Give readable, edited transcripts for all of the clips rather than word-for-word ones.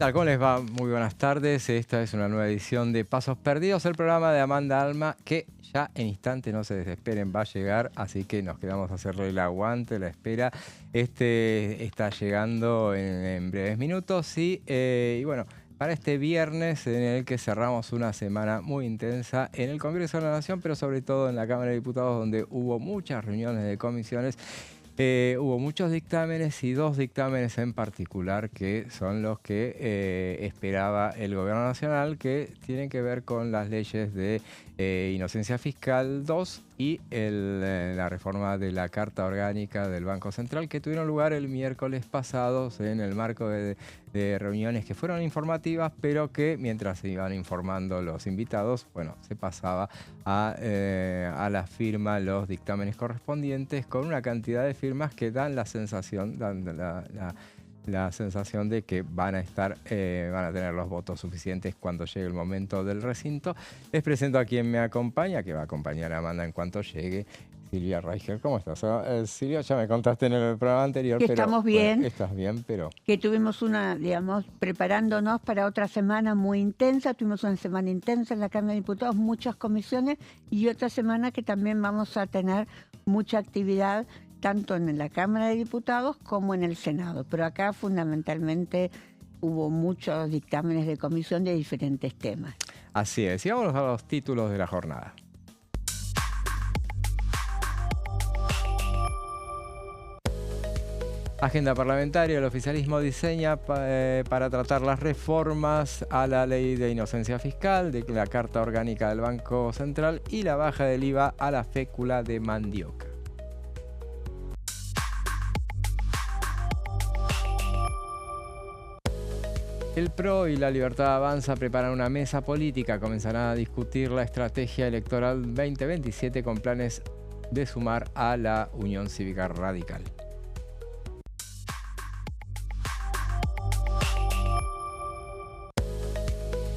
tal? ¿Cómo les va? Muy buenas tardes. Esta es una nueva edición de Pasos Perdidos, el programa de Amanda Alma, que ya en instante, no se desesperen, va a llegar, así que nos quedamos a hacerle el aguante, la espera. Está llegando en breves minutos y bueno, para este viernes en el que cerramos una semana muy intensa en el Congreso de la Nación, pero sobre todo en la Cámara de Diputados, donde hubo muchas reuniones de comisiones. Hubo muchos dictámenes y dos dictámenes en particular que son los que esperaba el Gobierno Nacional, que tienen que ver con las leyes de inocencia fiscal 2 y la reforma de la Carta Orgánica del Banco Central, que tuvieron lugar el miércoles pasado en el marco de reuniones que fueron informativas, pero que mientras se iban informando los invitados, bueno, se pasaba a la firma los dictámenes correspondientes con una cantidad de firmas que dan la sensación, la sensación de que van a tener los votos suficientes cuando llegue el momento del recinto. Les presento a quien me acompaña, que va a acompañar a Amanda en cuanto llegue. Silvia Reicher, ¿cómo estás? Silvia, ya me contaste en el programa anterior, que pero estamos bien. Bueno, estás bien, pero... Que tuvimos preparándonos para otra semana muy intensa. Tuvimos una semana intensa en la Cámara de Diputados, muchas comisiones, y otra semana que también vamos a tener mucha actividad, tanto en la Cámara de Diputados como en el Senado. Pero acá fundamentalmente hubo muchos dictámenes de comisión de diferentes temas. Así es, y vámonos a los títulos de la jornada. Agenda parlamentaria, el oficialismo diseña para tratar las reformas a la ley de inocencia fiscal, de la Carta Orgánica del Banco Central y la baja del IVA a la fécula de mandioca. El PRO y la Libertad Avanza preparan una mesa política. Comenzarán a discutir la estrategia electoral 2027 con planes de sumar a la Unión Cívica Radical.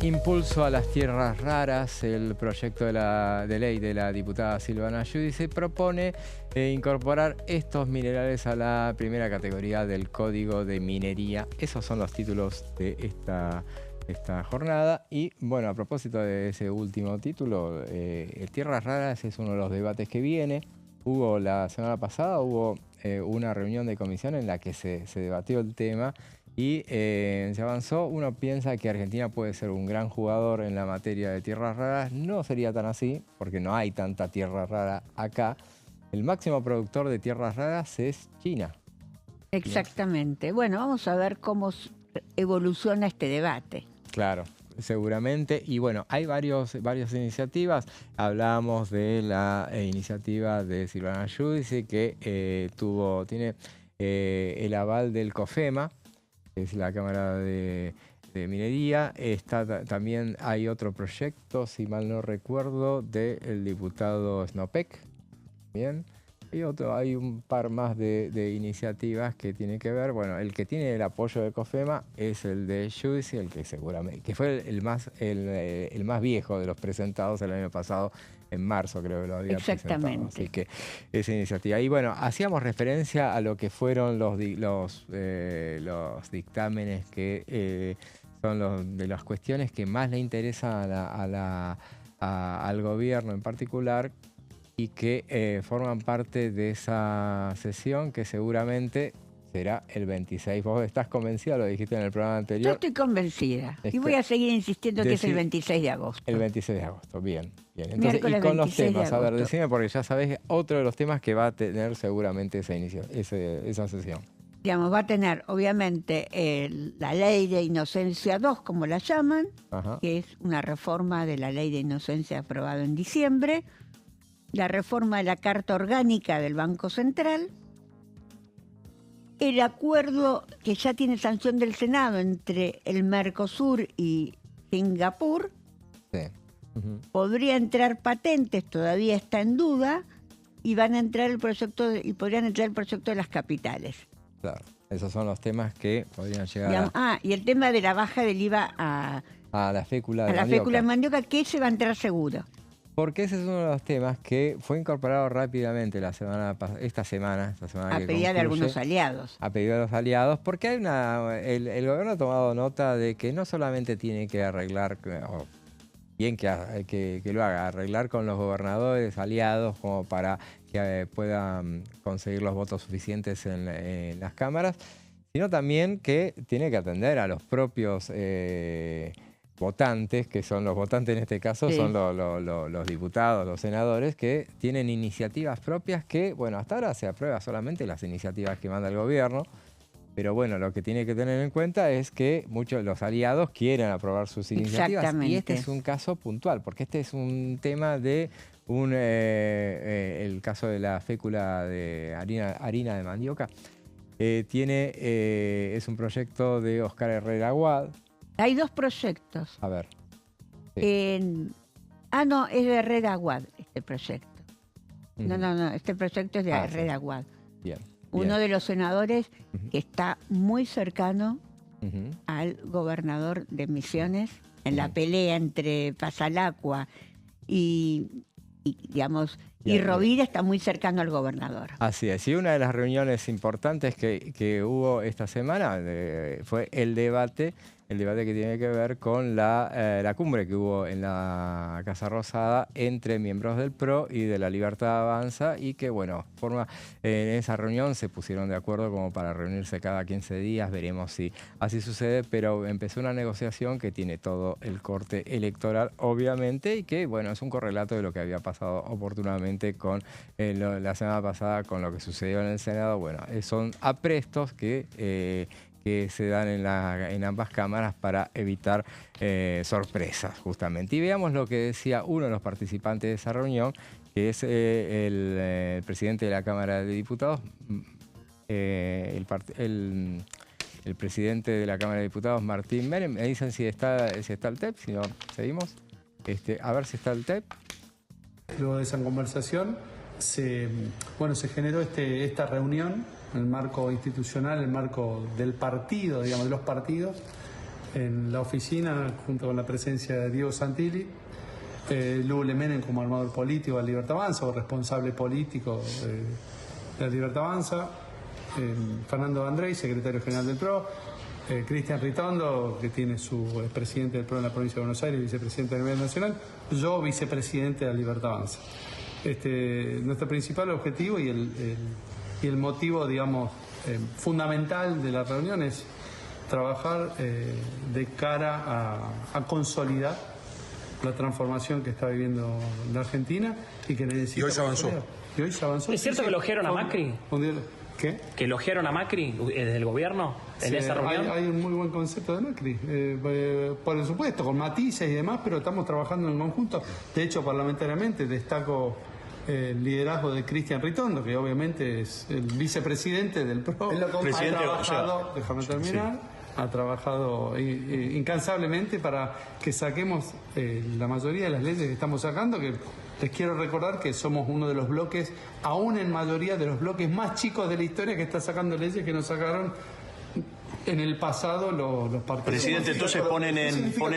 Impulso a las tierras raras. El proyecto de ley de la diputada Silvana Giudice propone incorporar estos minerales a la primera categoría del Código de Minería. Esos son los títulos de esta jornada. Y bueno, a propósito de ese último título, tierras raras es uno de los debates que viene. La semana pasada hubo una reunión de comisión en la que se debatió el tema. Y se avanzó. Uno piensa que Argentina puede ser un gran jugador en la materia de tierras raras. No sería tan así, porque no hay tanta tierra rara acá. El máximo productor de tierras raras es China. Exactamente. Bueno, vamos a ver cómo evoluciona este debate. Claro, seguramente. Y bueno, hay varias iniciativas. Hablábamos de la iniciativa de Silvana Giudice, que tiene el aval del COFEMA, es la Cámara de Minería. También hay otro proyecto, si mal no recuerdo, del diputado Snopek. Bien. Hay un par más de iniciativas que tienen que ver. Bueno, el que tiene el apoyo del COFEMA es el de Giudice, el que seguramente, que fue el más viejo de los presentados el año pasado. En marzo creo que lo había presentado. Así que esa iniciativa. Y bueno, hacíamos referencia a lo que fueron los dictámenes que son de las cuestiones que más le interesan al gobierno en particular y que forman parte de esa sesión que seguramente será el 26. ¿Vos estás convencida? Lo dijiste en el programa anterior. Yo estoy convencida. Y voy a seguir insistiendo que es el 26 de agosto. El 26 de agosto, bien. Entonces, y con los temas, a ver, decime, porque ya sabés, otro de los temas que va a tener seguramente esa sesión. Digamos, va a tener, obviamente, la ley de inocencia 2, como la llaman, que es una reforma de la ley de inocencia aprobada en diciembre, la reforma de la Carta Orgánica del Banco Central, el acuerdo que ya tiene sanción del Senado entre el Mercosur y Singapur. Sí. Podría entrar patentes, todavía está en duda, y van a entrar podrían entrar el proyecto de las capitales. Claro, esos son los temas que podrían llegar y el tema de la baja del IVA a la fécula de mandioca, que se va a entrar seguro. Porque ese es uno de los temas que fue incorporado rápidamente esta semana A que pedida de concluye, algunos aliados. a pedido de los aliados, porque hay el gobierno ha tomado nota de que no solamente tiene que arreglar, o bien que lo haga, arreglar con los gobernadores aliados como para que puedan conseguir los votos suficientes en las cámaras, sino también que tiene que atender a los propios votantes, que son los votantes en este caso, Sí. son los diputados, los senadores, que tienen iniciativas propias que, bueno, hasta ahora se aprueba solamente las iniciativas que manda el gobierno, pero bueno, lo que tiene que tener en cuenta es que muchos de los aliados quieren aprobar sus iniciativas. Exactamente. Y este es un caso puntual, porque este es un tema de el caso de la fécula de harina de mandioca. Es un proyecto de Oscar Herrera Aguad. Hay dos proyectos. A ver. Sí. No, es de Herrera Aguad este proyecto. Ujú. No, este proyecto es de Sí. Herrera Aguad. Bien. Uno de los senadores Ujú. que está muy cercano Ujú. al gobernador de Misiones en la Ujú. pelea entre Pasalacua digamos, Bien, y Rovira está muy cercano al gobernador. Así es. Y una de las reuniones importantes que hubo esta semana fue el debate que tiene que ver con la cumbre que hubo en la Casa Rosada entre miembros del PRO y de la Libertad Avanza, y que, bueno, en esa reunión se pusieron de acuerdo como para reunirse cada 15 días, veremos si así sucede, pero empezó una negociación que tiene todo el corte electoral, obviamente, y que, bueno, es un correlato de lo que había pasado oportunamente con la semana pasada con lo que sucedió en el Senado. Bueno, son aprestos que se dan en ambas cámaras para evitar sorpresas, justamente. Y veamos lo que decía uno de los participantes de esa reunión, que es el presidente de la Cámara de Diputados, el presidente de la Cámara de Diputados, Martín Menem. Me dicen si está el TEP, si no, seguimos. A ver si está el TEP. Luego de esa conversación se generó esta reunión en el marco institucional, en el marco del partido, digamos, de los partidos, en la oficina, junto con la presencia de Diego Santilli, Lule Menem como armador político de la Libertad Avanza o responsable político de la Libertad Avanza, Fernando Andrei, secretario general del PRO, Cristian Ritondo, que es presidente del PRO en la provincia de Buenos Aires, vicepresidente a nivel nacional, yo vicepresidente de la Libertad Avanza. Nuestro principal objetivo y el motivo, digamos, fundamental de la reunión es trabajar de cara a consolidar la transformación que está viviendo la Argentina y que necesita. Y hoy se avanzó. Y hoy se avanzó. ¿Es cierto que elogiaron a Macri? ¿Qué? ¿Que elogiaron a Macri desde el gobierno en Sí, esa reunión? hay un muy buen concepto de Macri, por supuesto, con matices y demás, pero estamos trabajando en conjunto. De hecho, parlamentariamente destaco el liderazgo de Cristian Ritondo, que obviamente es el vicepresidente del PRO. Presidente, déjame terminar, ha trabajado incansablemente para que saquemos la mayoría de las leyes que estamos sacando, que les quiero recordar que somos uno de los bloques, aún en mayoría de los bloques más chicos de la historia, que está sacando leyes que nos sacaron en el pasado los partidos. Presidente, entonces ponen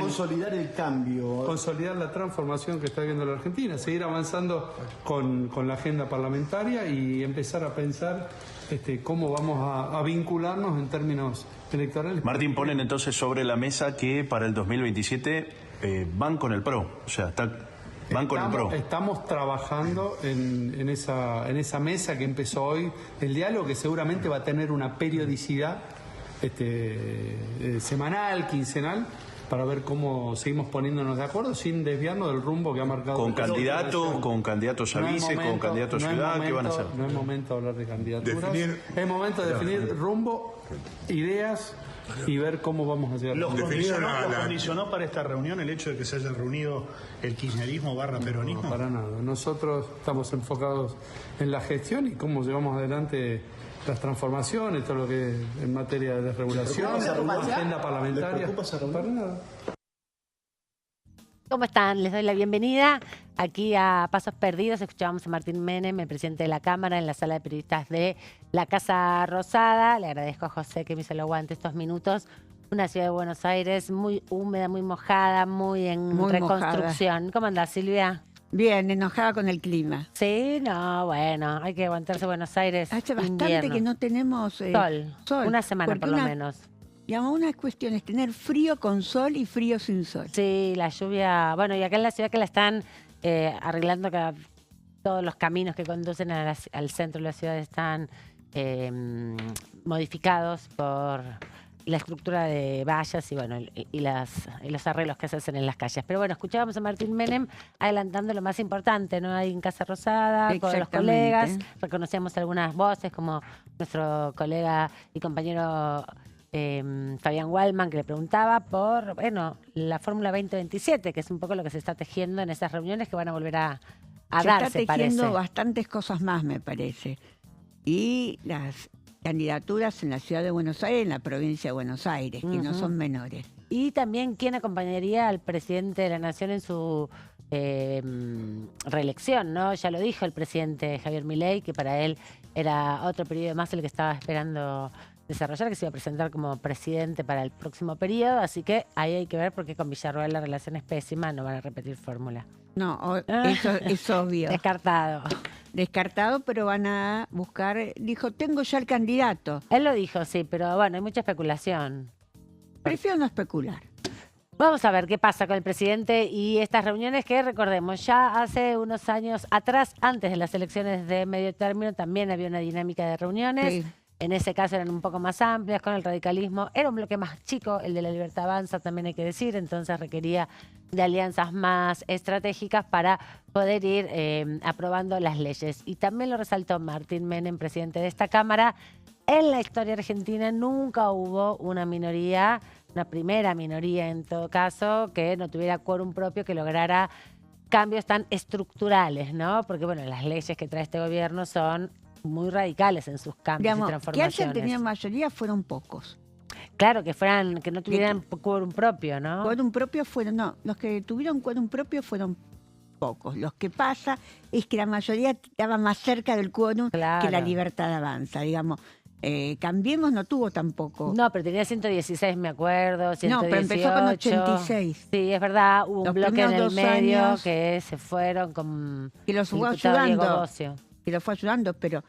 consolidar el cambio. Consolidar la transformación que está viviendo la Argentina, seguir avanzando con la agenda parlamentaria y empezar a pensar cómo vamos a vincularnos en términos electorales. Martín, ponen entonces sobre la mesa que para el 2027 van con el PRO, o sea, van con el PRO. Estamos trabajando en esa mesa que empezó hoy, el diálogo que seguramente va a tener una periodicidad semanal, quincenal, para ver cómo seguimos poniéndonos de acuerdo sin desviarnos del rumbo que ha marcado. Con candidatos a vice, con candidatos a ciudad, ¿qué van a hacer? No es momento de hablar de candidaturas. Definir- Es momento de definir rumbo, ideas y ver cómo vamos a llegar. ¿Los Definieron condicionó para esta reunión el hecho de que se hayan reunido el kirchnerismo / peronismo? No, para nada. Nosotros estamos enfocados en la gestión y cómo llevamos adelante las transformaciones, todo lo que es en materia de desregulación, agenda parlamentaria. ¿Les preocupa esa reunión? Para nada. ¿Cómo están? Les doy la bienvenida aquí a Pasos Perdidos. Escuchábamos a Martín Menem, el presidente de la Cámara, en la sala de periodistas de la Casa Rosada. Le agradezco a José que me hizo el aguante estos minutos. Una ciudad de Buenos Aires muy húmeda, muy mojada, muy en Muy reconstrucción. ¿Cómo andás, Silvia? Bien, enojada con el clima. Sí, no, bueno, hay que aguantarse Buenos Aires. Hace bastante invierno. que no tenemos Sol. Una semana porque por lo menos. Digamos, una cuestión es tener frío con sol y frío sin sol. Sí, la lluvia. Bueno, y acá en la ciudad que la están arreglando, todos los caminos que conducen al centro de la ciudad están modificados por la estructura de vallas y bueno y los arreglos que se hacen en las calles. Pero bueno, escuchábamos a Martín Menem adelantando lo más importante, ¿no? Ahí en Casa Rosada, con los colegas, reconocíamos algunas voces como nuestro colega y compañero Fabián Wallman, que le preguntaba por, bueno, la Fórmula 2027, que es un poco lo que se está tejiendo en esas reuniones que van a volver a darse, se está tejiendo parece. bastantes cosas más, me parece. Y las candidaturas en la ciudad de Buenos Aires y en la provincia de Buenos Aires, que no son menores. Y también quién acompañaría al presidente de la Nación en su reelección, ¿no? Ya lo dijo el presidente Javier Milei, que para él era otro periodo más el que estaba esperando desarrollar, que se iba a presentar como presidente para el próximo periodo, así que ahí hay que ver porque con Villarroel la relación es pésima, no van a repetir fórmula. No, eso es obvio. Descartado. Descartado, pero van a buscar, dijo, tengo ya el candidato. Él lo dijo, sí, pero bueno, hay mucha especulación. Prefiero no especular. Vamos a ver qué pasa con el presidente y estas reuniones que, recordemos, ya hace unos años atrás, antes de las elecciones de medio término, también había una dinámica de reuniones. Sí. En ese caso eran un poco más amplias con el radicalismo. Era un bloque más chico, el de la Libertad Avanza, también hay que decir. Entonces requería de alianzas más estratégicas para poder ir aprobando las leyes. Y también lo resaltó Martín Menem, presidente de esta Cámara. En la historia argentina nunca hubo una minoría, una primera minoría en todo caso, que no tuviera quórum propio, que lograra cambios tan estructurales, ¿no? Porque, bueno, las leyes que trae este gobierno son muy radicales en sus cambios y Que transformaciones. hayan tenido mayoría fueron pocos. Claro, que no tuvieran quórum propio, ¿no? Quórum propio los que tuvieron quórum propio fueron pocos. Los que pasa es que la mayoría estaba más cerca del quórum que la Libertad Avanza, digamos. Cambiemos no tuvo tampoco. No, pero tenía 116, me acuerdo, 118. No, pero empezó con 86. Sí, es verdad, hubo un bloque en el medio años, que se fueron con que los fue ayudando. Que lo fue ayudando, pero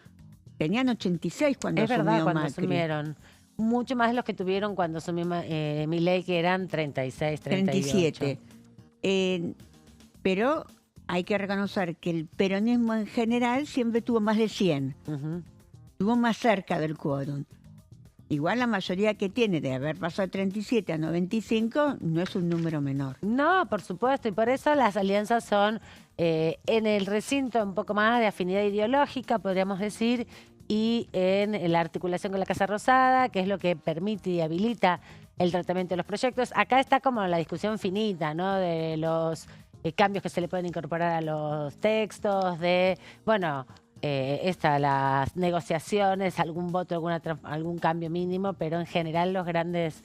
tenían 86 cuando asumió Macri. Es verdad, cuando asumieron. Mucho más de los que tuvieron cuando asumió Milei, que eran 36, 38. 37. Pero hay que reconocer que el peronismo en general siempre tuvo más de 100. Estuvo más cerca del quórum. Igual la mayoría que tiene de haber pasado de 37 a 95 no es un número menor. No, por supuesto, y por eso las alianzas son en el recinto un poco más de afinidad ideológica, podríamos decir, y en la articulación con la Casa Rosada, que es lo que permite y habilita el tratamiento de los proyectos. Acá está como la discusión finita, ¿no? De los cambios que se le pueden incorporar a los textos, de, bueno, las negociaciones, algún voto, algún cambio mínimo, pero en general los grandes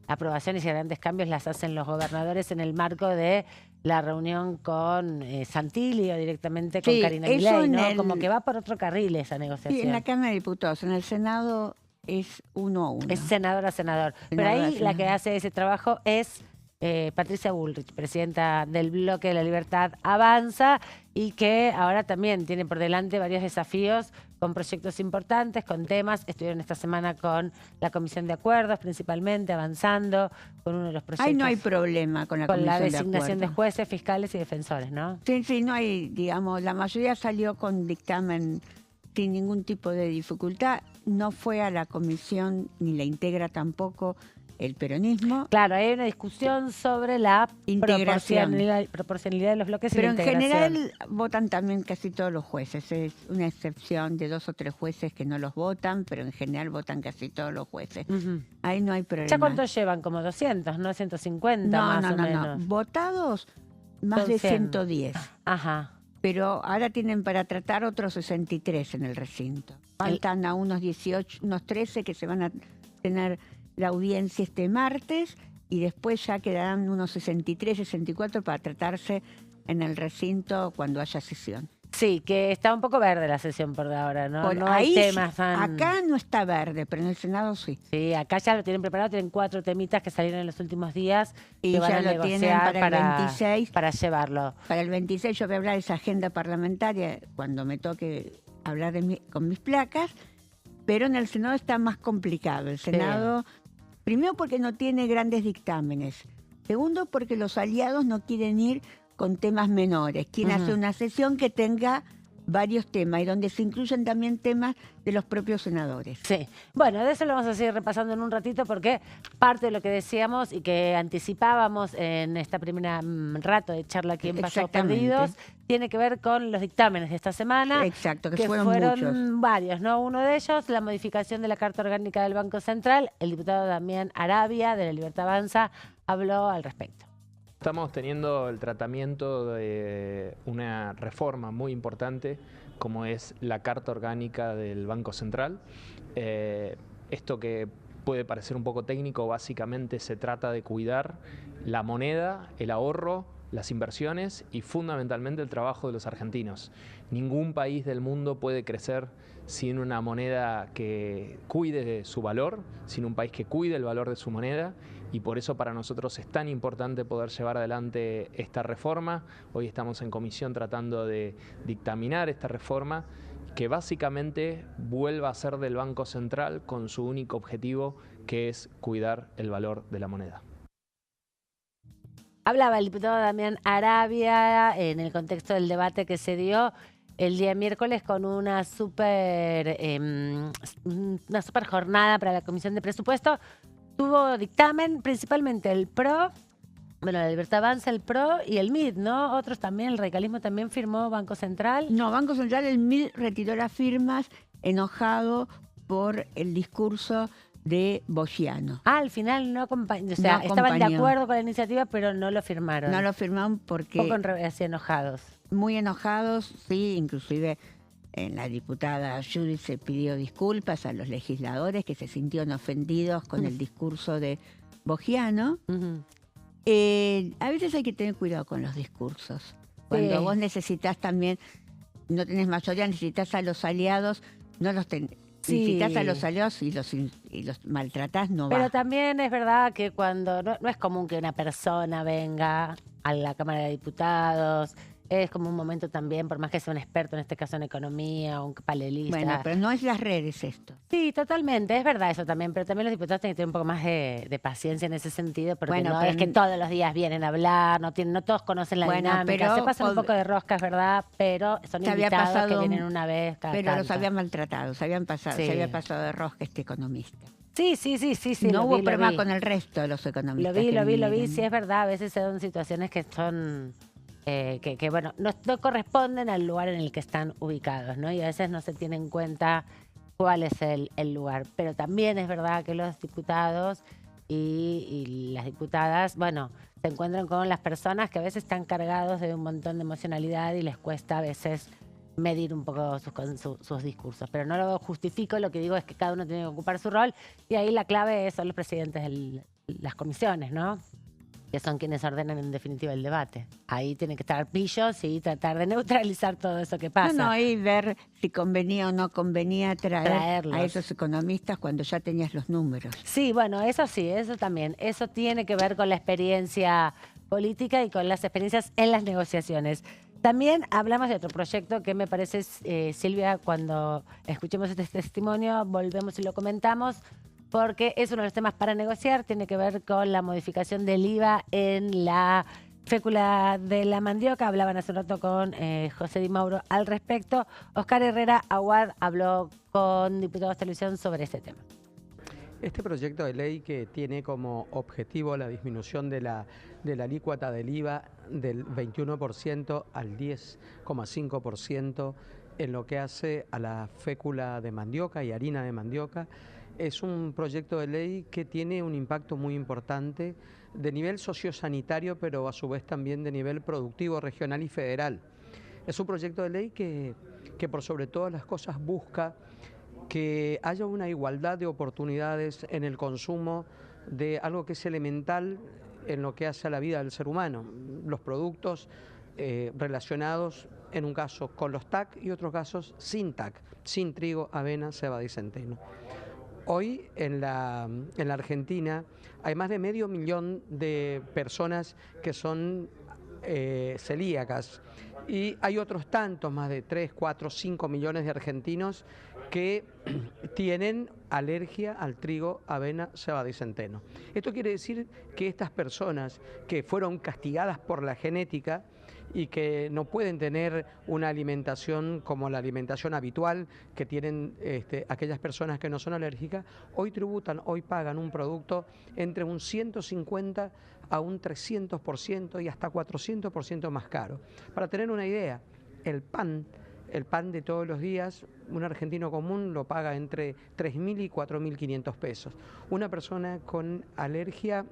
aprobaciones y grandes cambios las hacen los gobernadores en el marco de la reunión con Santilli o directamente con Karina Milei, ¿no? Como que va por otro carril esa negociación. Sí, en la Cámara de Diputados, en el Senado es 1 a 1. Es senador a senador. Pero ahí la que hace ese trabajo es Patricia Bullrich, presidenta del Bloque de la Libertad Avanza, y que ahora también tiene por delante varios desafíos con proyectos importantes, con temas. Estuvieron esta semana con la Comisión de Acuerdos, principalmente, avanzando con uno de los proyectos. Ahí no hay problema con la Comisión de Acuerdos. Con la designación de jueces, fiscales y defensores, ¿no? Sí, no hay, digamos, la mayoría salió con dictamen sin ningún tipo de dificultad. No fue a la comisión, ni la integra tampoco el peronismo. Claro, hay una discusión sobre la proporcionalidad de los bloques. Pero y la integración. En general votan también casi todos los jueces. Es una excepción de 2 o 3 jueces que no los votan, pero en general votan casi todos los jueces. Ahí no hay problema. ¿Ya cuántos llevan? Como 200, ¿no? 150 más o menos. No. Votados más de 110. Ajá. Pero ahora tienen para tratar otros 63 en el recinto. Faltan a unos 18, unos 13 que se van a tener la audiencia este martes y después ya quedarán unos 63, 64 para tratarse en el recinto cuando haya sesión. Sí, que está un poco verde la sesión por ahora, ¿no? Por No ahí hay sí, temas tan... acá no está verde, pero en el Senado sí. Sí, acá ya lo tienen preparado, tienen 4 temitas que salieron en los últimos días Y que van ya a lo tienen negociar para el 26. para llevarlo. Para el 26 yo voy a hablar de esa agenda parlamentaria cuando me toque hablar con mis placas, pero en el Senado está más complicado. El Senado, primero porque no tiene grandes dictámenes, segundo porque los aliados no quieren ir con temas menores, quieren hacer una sesión que tenga varios temas y donde se incluyen también temas de los propios senadores. Sí, bueno, de eso lo vamos a seguir repasando en un ratito porque parte de lo que decíamos y que anticipábamos en esta primera rato de charla aquí en Pasos Exactamente. Perdidos tiene que ver con los dictámenes de esta semana. Exacto, que que fueron muchos. varios, ¿no? Uno de ellos, la modificación de la Carta Orgánica del Banco Central. El diputado Damián Arabia, de la Libertad Avanza, habló al respecto. Estamos teniendo el tratamiento de una reforma muy importante como es la Carta Orgánica del Banco Central. Esto que puede parecer un poco técnico, básicamente se trata de cuidar la moneda, el ahorro, las inversiones y fundamentalmente el trabajo de los argentinos. Ningún país del mundo puede crecer sin una moneda que cuide de su valor, sin un país que cuide el valor de su moneda, y por eso para nosotros es tan importante poder llevar adelante esta reforma. Hoy estamos en comisión tratando de dictaminar esta reforma que básicamente vuelva a ser del Banco Central con su único objetivo, que es cuidar el valor de la moneda. Hablaba el diputado Damián Arabia en el contexto del debate que se dio el día miércoles con una super jornada para la Comisión de Presupuesto. Tuvo dictamen principalmente el PRO, bueno, la Libertad Avanza, el PRO y el MID, ¿no? Otros también, el radicalismo también firmó Banco Central. No, Banco Central, el MID retiró las firmas enojado por el discurso de Boggiano. Al final no acompañó, o sea, No estaban de acompañó. acuerdo con la iniciativa, pero no lo firmaron. No lo firmaron porque... Un poco así enojados. Muy enojados, sí, inclusive la diputada Judith se pidió disculpas a los legisladores que se sintieron ofendidos con el discurso de Boggiano. A veces hay que tener cuidado con los discursos. Cuando vos necesitas también, no tenés mayoría, necesitas a los aliados, no los tenés. Necesitas a los aliados y los maltratás, no va. Pero también es verdad que cuando no es común que una persona venga a la Cámara de Diputados, es como un momento también, por más que sea un experto, en este caso en economía, un panelista. Bueno, pero no es las redes esto. Sí, totalmente, es verdad eso también, pero también los diputados tienen que tener un poco más de paciencia en ese sentido, porque Bueno, no pero es que todos los días vienen a hablar, no todos conocen la dinámica, pero se pasan un poco de rosca, es verdad, pero son invitados que vienen una vez cada pero tanto. los habían maltratado, se había pasado de rosca este economista. Sí. No hubo problema vi. con el resto de los economistas. Lo vi, vinieron. sí es verdad, a veces son situaciones que son... que bueno, no corresponden al lugar en el que están ubicados, ¿no? Y a veces no se tiene en cuenta cuál es el lugar. Pero también es verdad que los diputados y las diputadas, bueno, se encuentran con las personas que a veces están cargados de un montón de emocionalidad y les cuesta a veces medir un poco sus discursos. Pero no lo justifico, lo que digo es que cada uno tiene que ocupar su rol y ahí la clave son los presidentes de las comisiones, ¿no? Que son quienes ordenan en definitiva el debate. Ahí tienen que estar pillos y tratar de neutralizar todo eso que pasa. Y ver si convenía o no convenía Traerlos a esos economistas cuando ya tenías los números. Sí, bueno, eso sí, eso también. Eso tiene que ver con la experiencia política y con las experiencias en las negociaciones. También hablamos de otro proyecto que me parece, Silvia, cuando escuchemos este testimonio, volvemos y lo comentamos, porque es uno de los temas para negociar, tiene que ver con la modificación del IVA en la fécula de la mandioca. Hablaban hace un rato con José Di Mauro al respecto. Oscar Herrera Aguad habló con Diputados de Televisión sobre este tema. Este proyecto de ley que tiene como objetivo la disminución de la alícuota del IVA del 21% al 10,5% en lo que hace a la fécula de mandioca y harina de mandioca, es un proyecto de ley que tiene un impacto muy importante de nivel sociosanitario, pero a su vez también de nivel productivo, regional y federal. Es un proyecto de ley que por sobre todas las cosas busca que haya una igualdad de oportunidades en el consumo de algo que es elemental en lo que hace a la vida del ser humano, los productos relacionados en un caso con los TAC y otros casos sin TAC, sin trigo, avena, cebada y centeno. Hoy en la Argentina hay más de 500.000 de personas que son celíacas y hay otros tantos, más de 3, 4, 5 millones de argentinos que tienen alergia al trigo, avena, cebada y centeno. Esto quiere decir que estas personas que fueron castigadas por la genética y que no pueden tener una alimentación como la alimentación habitual que tienen aquellas personas que no son alérgicas, hoy tributan, hoy pagan un producto entre un 150 a un 300% y hasta 400% más caro. Para tener una idea, el pan de todos los días, un argentino común lo paga entre 3.000 y 4.500 pesos. Una persona con alergia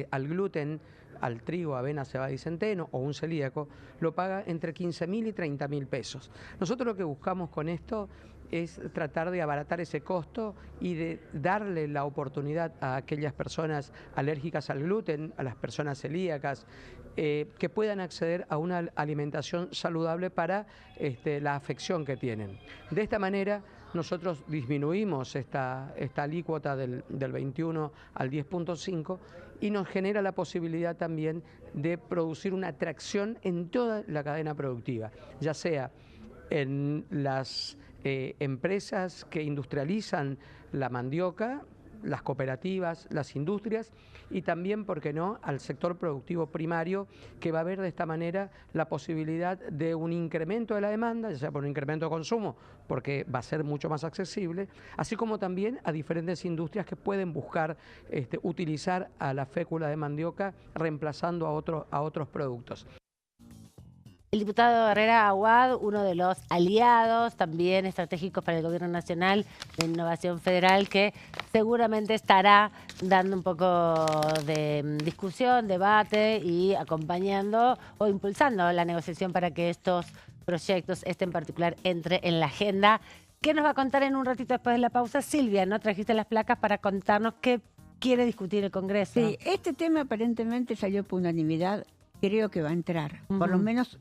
al gluten, al trigo, avena, cebada y centeno, o un celíaco, lo paga entre 15.000 y 30.000 pesos. Nosotros lo que buscamos con esto es tratar de abaratar ese costo y de darle la oportunidad a aquellas personas alérgicas al gluten, a las personas celíacas, que puedan acceder a una alimentación saludable para la afección que tienen. De esta manera nosotros disminuimos esta alícuota del 21 al 10.5 y nos genera la posibilidad también de producir una atracción en toda la cadena productiva, ya sea en las empresas que industrializan la mandioca, las cooperativas, las industrias y también, ¿por qué no?, al sector productivo primario, que va a ver de esta manera la posibilidad de un incremento de la demanda, ya sea por un incremento de consumo, porque va a ser mucho más accesible, así como también a diferentes industrias que pueden buscar utilizar a la fécula de mandioca reemplazando a otros productos. El diputado Herrera Aguad, uno de los aliados también estratégicos para el Gobierno Nacional de Innovación Federal, que seguramente estará dando un poco de discusión, debate y acompañando o impulsando la negociación para que estos proyectos, este en particular, entre en la agenda. ¿Qué nos va a contar en un ratito después de la pausa? Silvia, ¿no? Trajiste las placas para contarnos qué quiere discutir el Congreso. Sí, este tema aparentemente salió por unanimidad. Creo que va a entrar, por lo menos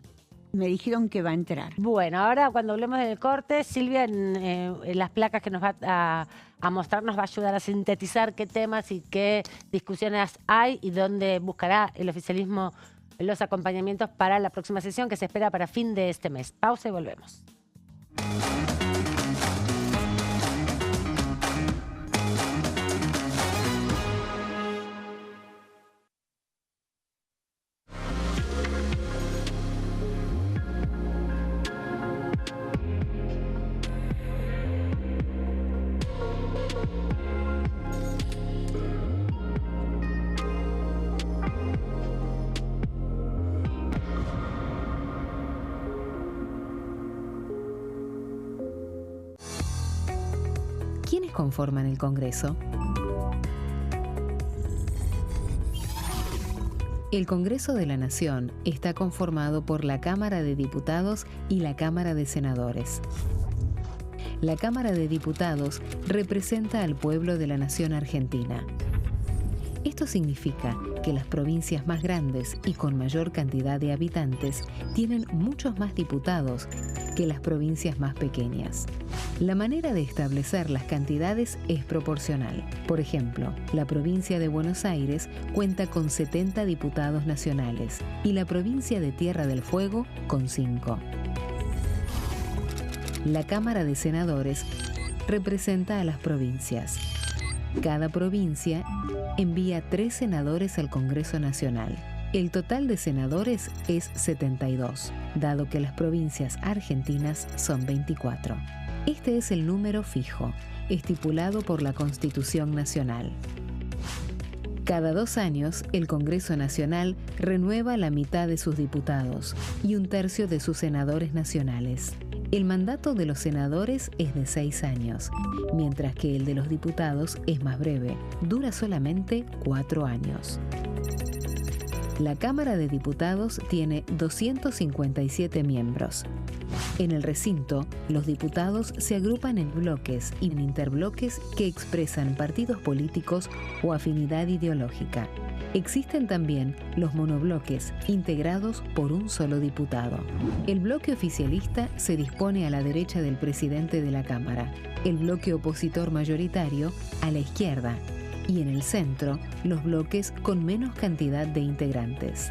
me dijeron que va a entrar. Bueno, ahora cuando hablemos del corte, Silvia en las placas que nos va a mostrar nos va a ayudar a sintetizar qué temas y qué discusiones hay y dónde buscará el oficialismo los acompañamientos para la próxima sesión que se espera para fin de este mes. Pausa y volvemos. ¿Quiénes conforman el Congreso? El Congreso de la Nación está conformado por la Cámara de Diputados y la Cámara de Senadores. La Cámara de Diputados representa al pueblo de la nación argentina. Esto significa que las provincias más grandes y con mayor cantidad de habitantes tienen muchos más diputados que las provincias más pequeñas. La manera de establecer las cantidades es proporcional. Por ejemplo, la provincia de Buenos Aires cuenta con 70 diputados nacionales y la provincia de Tierra del Fuego con 5. La Cámara de Senadores representa a las provincias. Cada provincia envía 3 senadores al Congreso Nacional. El total de senadores es 72, dado que las provincias argentinas son 24. Este es el número fijo, estipulado por la Constitución Nacional. Cada 2 años, el Congreso Nacional renueva la mitad de sus diputados y 1/3 de sus senadores nacionales. El mandato de los senadores es de 6 años, mientras que el de los diputados es más breve, dura solamente 4 años. La Cámara de Diputados tiene 257 miembros. En el recinto, los diputados se agrupan en bloques y en interbloques que expresan partidos políticos o afinidad ideológica. Existen también los monobloques, integrados por un solo diputado. El bloque oficialista se dispone a la derecha del presidente de la Cámara, el bloque opositor mayoritario a la izquierda, y en el centro, los bloques con menos cantidad de integrantes.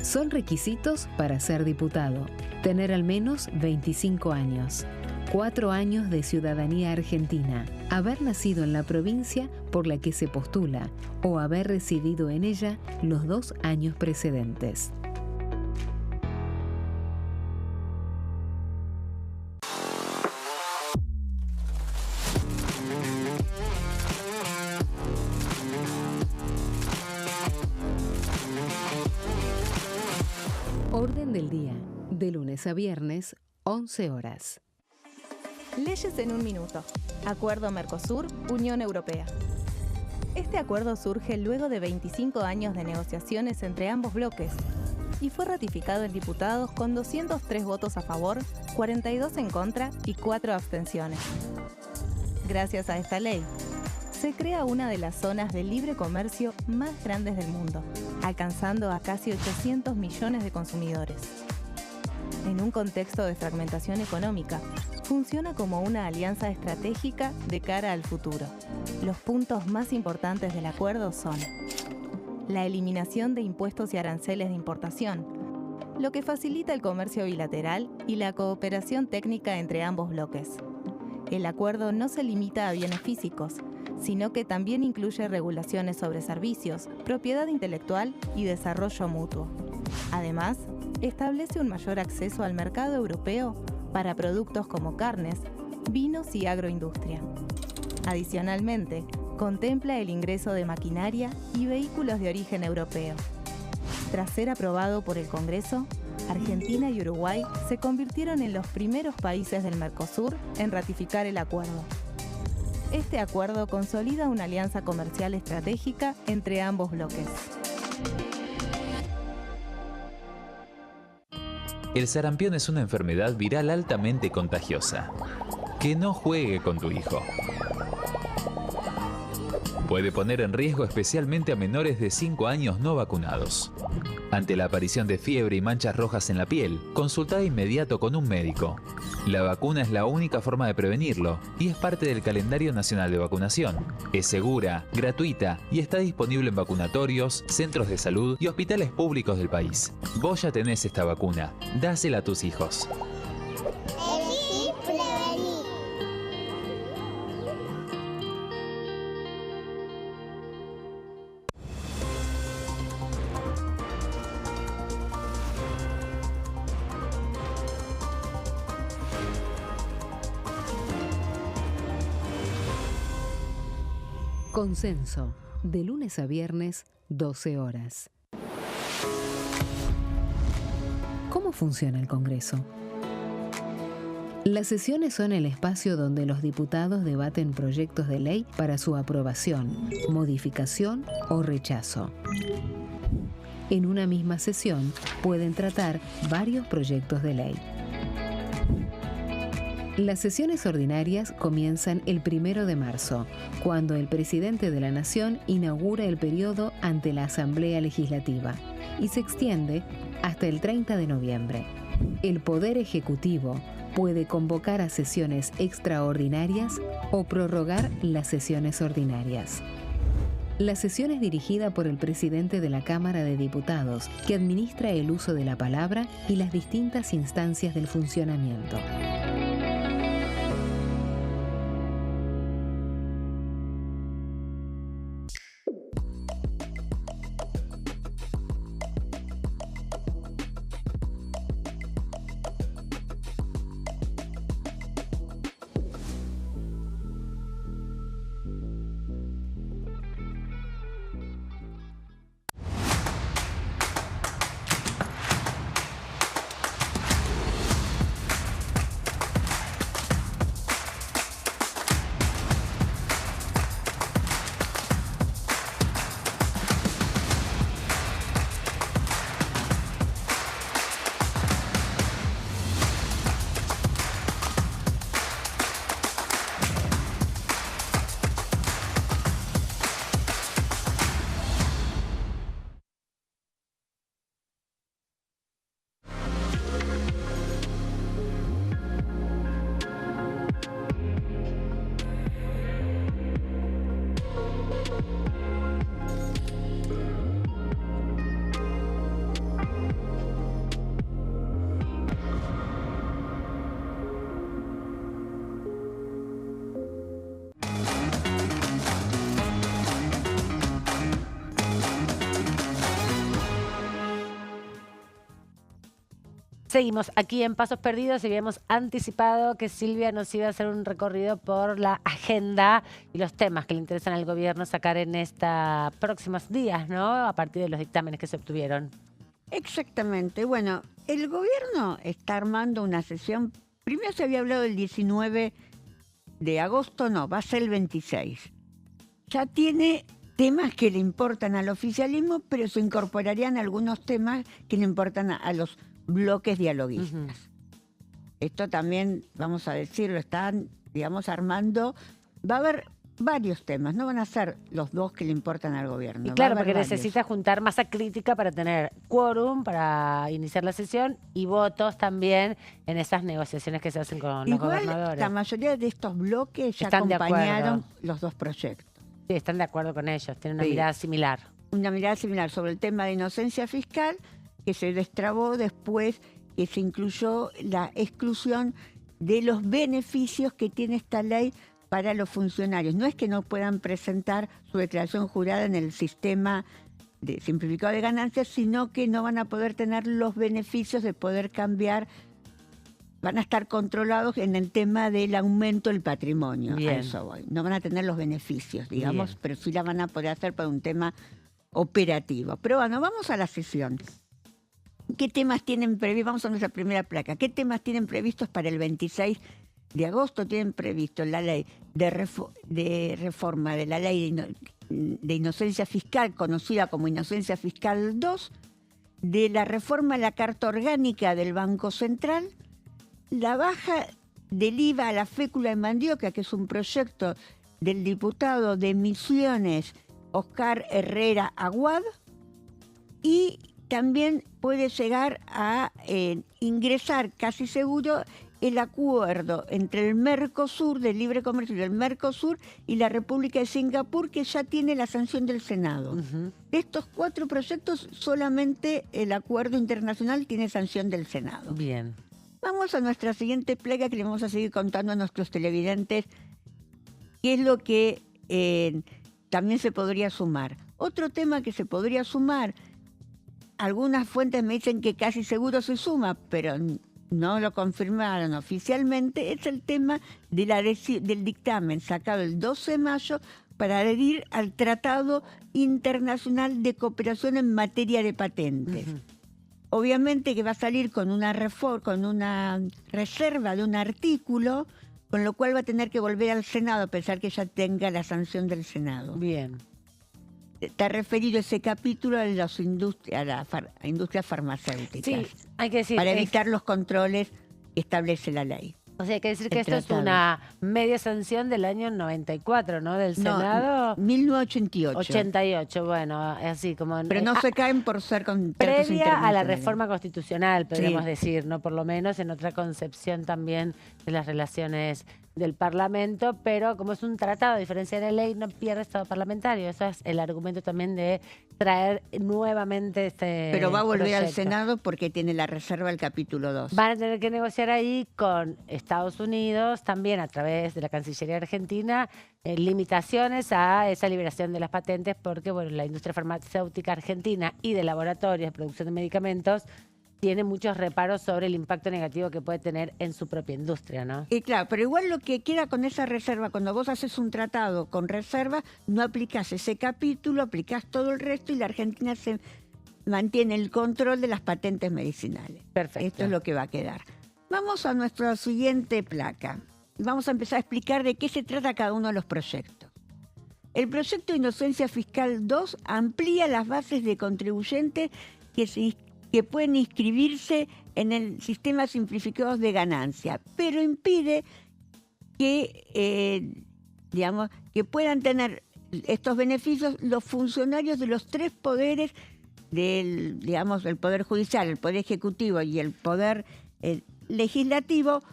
Son requisitos para ser diputado: tener al menos 25 años, 4 años de ciudadanía argentina, haber nacido en la provincia por la que se postula o haber residido en ella los 2 años precedentes. Orden del día, de lunes a viernes, 11 horas. Leyes en un minuto. Acuerdo Mercosur-Unión Europea. Este acuerdo surge luego de 25 años de negociaciones entre ambos bloques y fue ratificado en diputados con 203 votos a favor, 42 en contra y 4 abstenciones. Gracias a esta ley, se crea una de las zonas de libre comercio más grandes del mundo, alcanzando a casi 800 millones de consumidores. En un contexto de fragmentación económica, funciona como una alianza estratégica de cara al futuro. Los puntos más importantes del acuerdo son: la eliminación de impuestos y aranceles de importación, lo que facilita el comercio bilateral y la cooperación técnica entre ambos bloques. El acuerdo no se limita a bienes físicos, sino que también incluye regulaciones sobre servicios, propiedad intelectual y desarrollo mutuo. Además, establece un mayor acceso al mercado europeo para productos como carnes, vinos y agroindustria. Adicionalmente, contempla el ingreso de maquinaria y vehículos de origen europeo. Tras ser aprobado por el Congreso, Argentina y Uruguay se convirtieron en los primeros países del Mercosur en ratificar el acuerdo. Este acuerdo consolida una alianza comercial estratégica entre ambos bloques. El sarampión es una enfermedad viral altamente contagiosa. Que no juegue con tu hijo. Puede poner en riesgo especialmente a menores de 5 años no vacunados. Ante la aparición de fiebre y manchas rojas en la piel, consulta de inmediato con un médico. La vacuna es la única forma de prevenirlo y es parte del calendario nacional de vacunación. Es segura, gratuita y está disponible en vacunatorios, centros de salud y hospitales públicos del país. Vos ya tenés esta vacuna. Dásela a tus hijos. Consenso, de lunes a viernes, 12 horas. ¿Cómo funciona el Congreso? Las sesiones son el espacio donde los diputados debaten proyectos de ley para su aprobación, modificación o rechazo. En una misma sesión pueden tratar varios proyectos de ley. Las sesiones ordinarias comienzan el 1 de marzo, cuando el presidente de la Nación inaugura el periodo ante la Asamblea Legislativa y se extiende hasta el 30 de noviembre. El Poder Ejecutivo puede convocar a sesiones extraordinarias o prorrogar las sesiones ordinarias. La sesión es dirigida por el presidente de la Cámara de Diputados, que administra el uso de la palabra y las distintas instancias del funcionamiento. Seguimos aquí en Pasos Perdidos y habíamos anticipado que Silvia nos iba a hacer un recorrido por la agenda y los temas que le interesan al gobierno sacar en estos próximos días, ¿no? A partir de los dictámenes que se obtuvieron. Exactamente. Bueno, el gobierno está armando una sesión. Primero se había hablado del 19 de agosto, no, va a ser el 26. Ya tiene temas que le importan al oficialismo, pero se incorporarían algunos temas que le importan a los bloques dialoguistas. Esto también, vamos a decirlo, están, digamos, armando. Va a haber varios temas, no van a ser los dos que le importan al gobierno. Y claro, porque necesita juntar masa crítica para tener quórum, para iniciar la sesión y votos también en esas negociaciones que se hacen con los gobernadores. La mayoría de estos bloques ya están acompañaron los dos proyectos. Sí, están de acuerdo con ellos, tienen una mirada similar. Una mirada similar sobre el tema de inocencia fiscal, que se destrabó después que se incluyó la exclusión de los beneficios que tiene esta ley para los funcionarios. No es que no puedan presentar su declaración jurada en el sistema de simplificado de ganancias, sino que no van a poder tener los beneficios de poder cambiar, van a estar controlados en el tema del aumento del patrimonio. Bien. A eso voy. No van a tener los beneficios, digamos, Bien. pero sí la van a poder hacer por un tema operativo. Pero bueno, vamos a la sesión. ¿Qué temas tienen previstos? Vamos a nuestra primera placa. ¿Qué temas tienen previstos para el 26 de agosto? Tienen previsto la ley de reforma de la ley de inocencia fiscal, conocida como Inocencia Fiscal 2, de la reforma a la Carta Orgánica del Banco Central, la baja del IVA a la fécula de mandioca, que es un proyecto del diputado de Misiones, Oscar Herrera Aguad, y también puede llegar a ingresar casi seguro el acuerdo entre el Mercosur, del libre comercio del Mercosur, y la República de Singapur, que ya tiene la sanción del Senado. De estos 4 proyectos, solamente el acuerdo internacional tiene sanción del Senado. Bien. Vamos a nuestra siguiente placa, que le vamos a seguir contando a nuestros televidentes qué es lo que también se podría sumar. Otro tema que se podría sumar, algunas fuentes me dicen que casi seguro se suma, pero no lo confirmaron oficialmente, es el tema de del dictamen sacado el 12 de mayo para adherir al Tratado Internacional de Cooperación en materia de patentes. Obviamente que va a salir con una reserva de un artículo, con lo cual va a tener que volver al Senado, a pesar que ya tenga la sanción del Senado. Bien. Está referido ese capítulo a las industrias farmacéuticas. Sí, hay que decir. Para evitar los controles que establece la ley. O sea, hay que decir que esto es una media sanción del año 94, ¿no? Del Senado. 1988. 88, bueno, así como... Pero no se caen por ser con previa a la reforma constitucional, podríamos decir, ¿no? Por lo menos en otra concepción también de las relaciones del Parlamento, pero como es un tratado, a diferencia de la ley, no pierde estado parlamentario. Eso es el argumento también de traer nuevamente este Pero va a volver proyecto al Senado porque tiene la reserva del capítulo 2. Van a tener que negociar ahí con Estados Unidos, también a través de la Cancillería Argentina, limitaciones a esa liberación de las patentes, porque bueno, la industria farmacéutica argentina y de laboratorios de producción de medicamentos tiene muchos reparos sobre el impacto negativo que puede tener en su propia industria, ¿no? Y claro, pero igual lo que queda con esa reserva, cuando vos haces un tratado con reserva, no aplicás ese capítulo, aplicás todo el resto y la Argentina se mantiene el control de las patentes medicinales. Perfecto. Esto es lo que va a quedar. Vamos a nuestra siguiente placa. Vamos a empezar a explicar de qué se trata cada uno de los proyectos. El proyecto de Inocencia Fiscal 2 amplía las bases de contribuyentes que pueden inscribirse en el sistema simplificado de ganancia, pero impide que, que puedan tener estos beneficios los funcionarios de los 3 poderes del Poder Judicial, el Poder Ejecutivo y el Poder Legislativo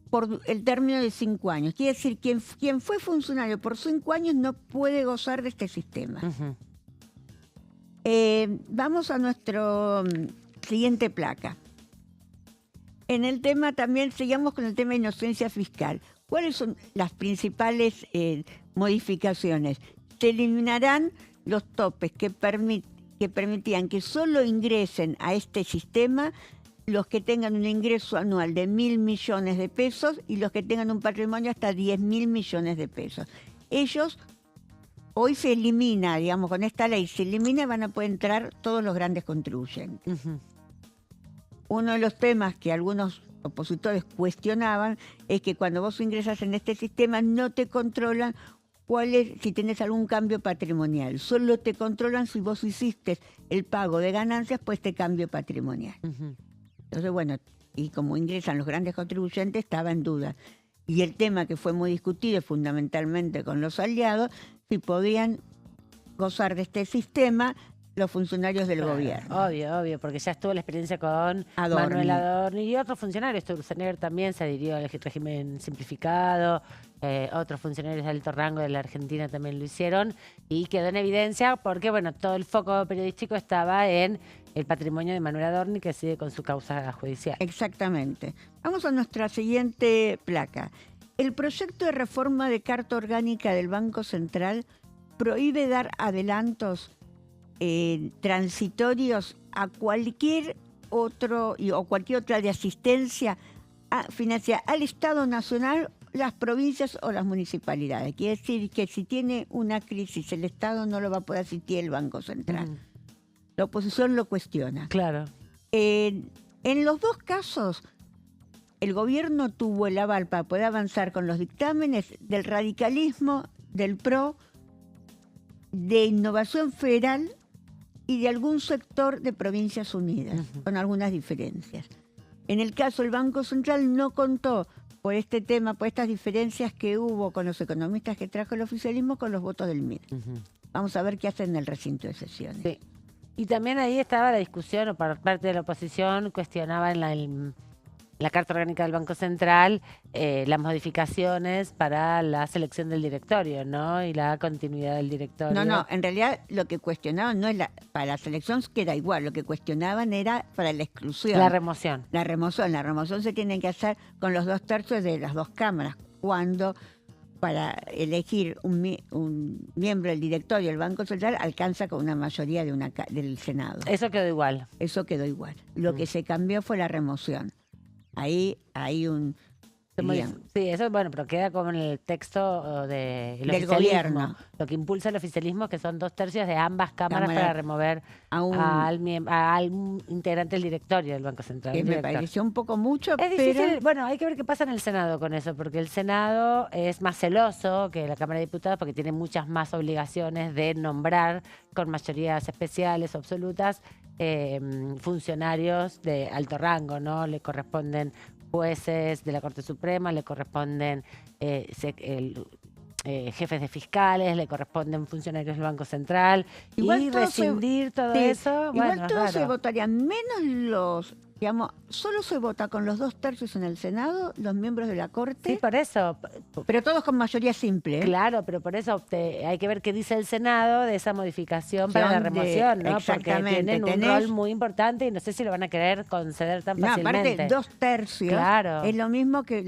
por el término de 5 años. Quiere decir, quien fue funcionario por 5 años no puede gozar de este sistema. Vamos a nuestro siguiente placa. En el tema también, sigamos con el tema de inocencia fiscal. ¿Cuáles son las principales modificaciones? Se eliminarán los topes que permitían que solo ingresen a este sistema los que tengan un ingreso anual de 1.000 millones de pesos y los que tengan un patrimonio hasta 10.000 millones de pesos. Ellos, hoy se elimina, digamos, con esta ley se elimina y van a poder entrar todos los grandes contribuyentes. Uno de los temas que algunos opositores cuestionaban es que cuando vos ingresas en este sistema no te controlan si tenés algún cambio patrimonial. Solo te controlan si vos hiciste el pago de ganancias por este cambio patrimonial. Entonces, bueno, y como ingresan los grandes contribuyentes, estaba en duda. Y el tema que fue muy discutido fundamentalmente con los aliados, si podían gozar de este sistema los funcionarios del gobierno. Obvio, porque ya estuvo la experiencia con Manuel Adorni y otros funcionarios. Sturzenegger también se adhirió al régimen simplificado, otros funcionarios de alto rango de la Argentina también lo hicieron y quedó en evidencia porque, bueno, todo el foco periodístico estaba en el patrimonio de Manuel Adorni que sigue con su causa judicial. Exactamente. Vamos a nuestra siguiente placa. El proyecto de reforma de Carta Orgánica del Banco Central prohíbe dar adelantos transitorios a cualquier otro o cualquier otra de asistencia financiera al Estado Nacional, las provincias o las municipalidades. Quiere decir que si tiene una crisis el Estado no lo va a poder asistir el Banco Central. La oposición lo cuestiona. Claro. En los dos casos, el gobierno tuvo el aval para poder avanzar con los dictámenes del radicalismo, del PRO, de Innovación Federal y de algún sector de Provincias Unidas, con algunas diferencias. En el caso del Banco Central no contó por este tema, por estas diferencias que hubo con los economistas que trajo el oficialismo, con los votos del MIR. Vamos a ver qué hacen en el recinto de sesiones. Sí. Y también ahí estaba la discusión, o por parte de la oposición, cuestionaba en la Carta Orgánica del Banco Central las modificaciones para la selección del directorio, ¿no? Y la continuidad del directorio. No, en realidad lo que cuestionaban no es para la selección queda igual, lo que cuestionaban era para la exclusión. La remoción. La remoción se tiene que hacer con los 2/3 de las dos cámaras, cuando para elegir un miembro del directorio del Banco Central alcanza con una mayoría del Senado. Eso quedó igual. Eso quedó igual. Lo que se cambió fue la remoción. Ahí hay un... Sí, eso bueno, pero queda como en el texto del gobierno. Lo que impulsa el oficialismo, que son 2/3 de ambas cámaras para remover al integrante del directorio del Banco Central. Que me pareció un poco mucho, es difícil. Bueno, hay que ver qué pasa en el Senado con eso, porque el Senado es más celoso que la Cámara de Diputados porque tiene muchas más obligaciones de nombrar con mayorías especiales o absolutas funcionarios de alto rango, ¿no? Le corresponden jueces de la Corte Suprema, le corresponden jefes de fiscales, le corresponden funcionarios del Banco Central. Igual y rescindir todo eso, igual bueno, todos se votarían, menos los... Digamos, solo se vota con los 2/3 en el Senado, los miembros de la Corte. Sí, por eso. Pero todos con mayoría simple. Claro, pero por eso hay que ver qué dice el Senado de esa modificación para la remoción, ¿no? Porque tienen un rol muy importante y no sé si lo van a querer conceder tan fácilmente. Aparte, 2/3 es lo mismo que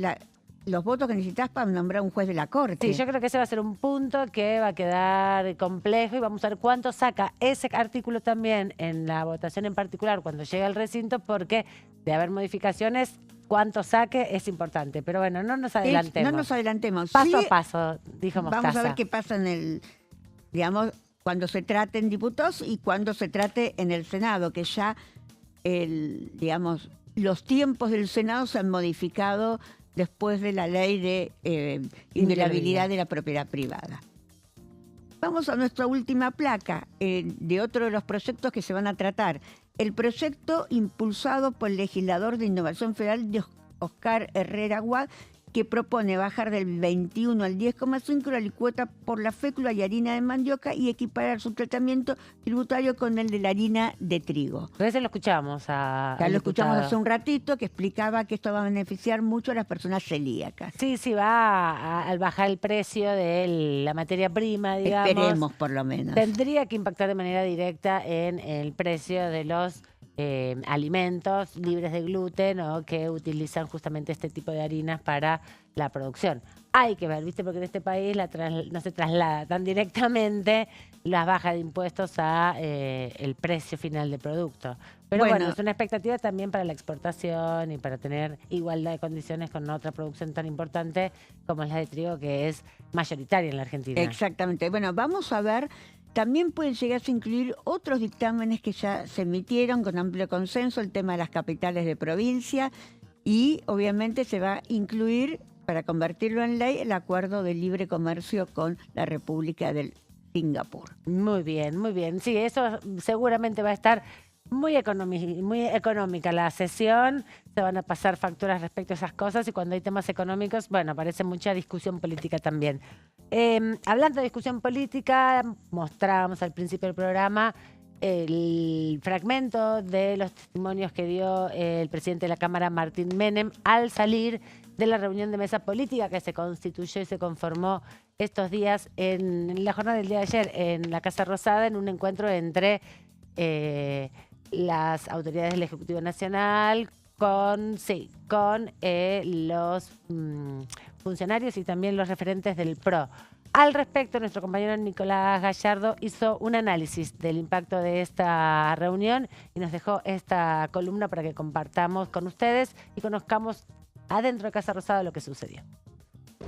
los votos que necesitas para nombrar un juez de la Corte. Sí, yo creo que ese va a ser un punto que va a quedar complejo y vamos a ver cuánto saca ese artículo también en la votación en particular cuando llegue al recinto, porque de haber modificaciones, cuánto saque es importante. Pero bueno, no nos adelantemos. No nos adelantemos. Paso a paso, dijo Mostaza. Vamos a ver qué pasa cuando se trate en diputados y cuando se trate en el Senado, que ya, los tiempos del Senado se han modificado después de la ley de inviolabilidad de la propiedad privada. Vamos a nuestra última placa de otro de los proyectos que se van a tratar. El proyecto impulsado por el legislador de Innovación Federal de Oscar Herrera Guad, que propone bajar del 21 al 10,5 la alícuota por la fécula y harina de mandioca y equiparar su tratamiento tributario con el de la harina de trigo. Entonces lo escuchamos ya lo escuchamos hace un ratito, que explicaba que esto va a beneficiar mucho a las personas celíacas. Sí, va a bajar el precio de la materia prima, digamos. Esperemos, por lo menos. Tendría que impactar de manera directa en el precio de los alimentos libres de gluten o que utilizan justamente este tipo de harinas para la producción. Hay que ver, ¿viste? Porque en este país no se traslada tan directamente las bajas de impuestos a el precio final del producto. Pero bueno, Bueno. es una expectativa también para la exportación y para tener igualdad de condiciones con otra producción tan importante como es la de trigo, que es mayoritaria en la Argentina. Exactamente. Bueno, vamos a ver, también pueden llegar a incluir otros dictámenes que ya se emitieron con amplio consenso, el tema de las capitales de provincia, y obviamente se va a incluir, para convertirlo en ley, el acuerdo de libre comercio con la República de Singapur. Muy bien, muy bien. Sí, eso seguramente va a estar muy económica la sesión. Se van a pasar facturas respecto a esas cosas y cuando hay temas económicos, bueno, aparece mucha discusión política también. Hablando de discusión política, mostrábamos al principio del programa el fragmento de los testimonios que dio el presidente de la Cámara, Martín Menem, al salir de la reunión de mesa política que se constituyó y se conformó estos días en la jornada del día de ayer en la Casa Rosada, en un encuentro entre las autoridades del Ejecutivo Nacional con los funcionarios y también los referentes del PRO. Al respecto, nuestro compañero Nicolás Gallardo hizo un análisis del impacto de esta reunión y nos dejó esta columna para que compartamos con ustedes y conozcamos adentro de Casa Rosada lo que sucedió.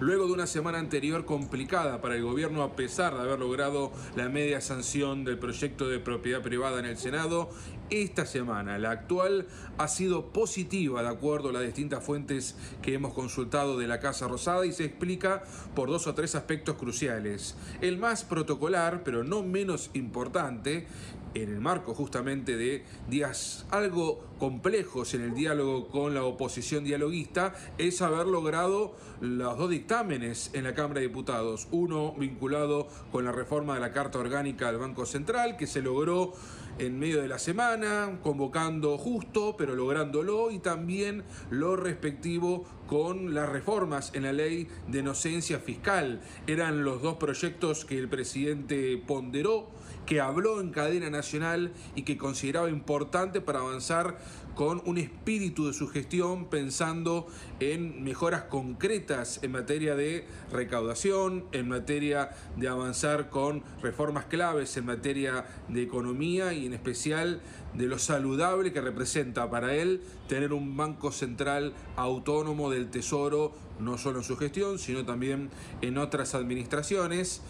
Luego de una semana anterior complicada para el gobierno, a pesar de haber logrado la media sanción del proyecto de propiedad privada en el Senado, esta semana, la actual, ha sido positiva de acuerdo a las distintas fuentes que hemos consultado de la Casa Rosada y se explica por 2 o 3 aspectos cruciales. El más protocolar, pero no menos importante, en el marco justamente de días algo complejos en el diálogo con la oposición dialoguista, es haber logrado los 2 dictámenes en la Cámara de Diputados. Uno vinculado con la reforma de la Carta Orgánica del Banco Central, que se logró en medio de la semana, convocando justo, pero lográndolo, y también lo respectivo con las reformas en la ley de inocencia fiscal. Eran los 2 proyectos que el presidente ponderó, que habló en cadena nacional y que consideraba importante para avanzar con un espíritu de su gestión, pensando en mejoras concretas en materia de recaudación, en materia de avanzar con reformas claves en materia de economía y en especial de lo saludable que representa para él tener un Banco Central autónomo del Tesoro, no solo en su gestión, sino también en otras administraciones,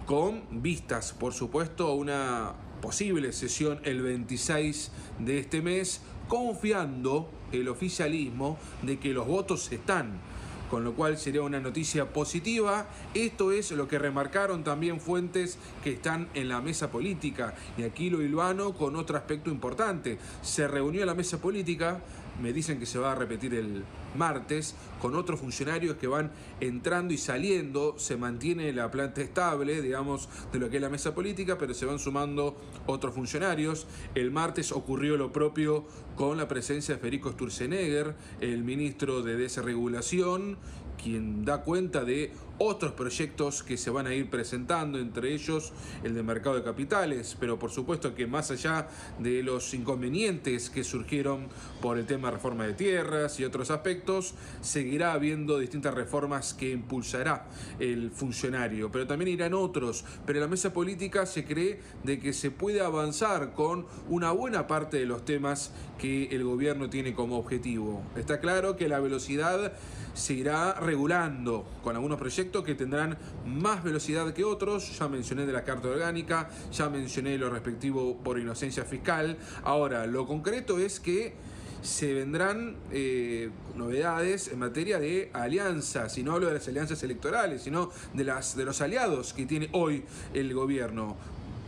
con vistas, por supuesto, a una posible sesión el 26 de este mes, confiando el oficialismo de que los votos están, con lo cual sería una noticia positiva. Esto es lo que remarcaron también fuentes que están en la mesa política, y aquí lo hilvano con otro aspecto importante. Se reunió la mesa política, me dicen que se va a repetir el martes, con otros funcionarios que van entrando y saliendo. Se mantiene la planta estable, digamos, de lo que es la mesa política, pero se van sumando otros funcionarios. El martes ocurrió lo propio con la presencia de Federico Sturzenegger, el ministro de Desregulación, quien da cuenta de otros proyectos que se van a ir presentando, entre ellos el de mercado de capitales, pero por supuesto que más allá de los inconvenientes que surgieron por el tema de reforma de tierras y otros aspectos, seguirá habiendo distintas reformas que impulsará el funcionario, pero también irán otros. Pero en la mesa política se cree de que se puede avanzar con una buena parte de los temas que el gobierno tiene como objetivo. Está claro que la velocidad se irá regulando con algunos proyectos que tendrán más velocidad que otros. Ya mencioné de la Carta Orgánica, ya mencioné lo respectivo por inocencia fiscal. Ahora, lo concreto es que se vendrán novedades en materia de alianzas, y no hablo de las alianzas electorales, sino de los aliados que tiene hoy el gobierno.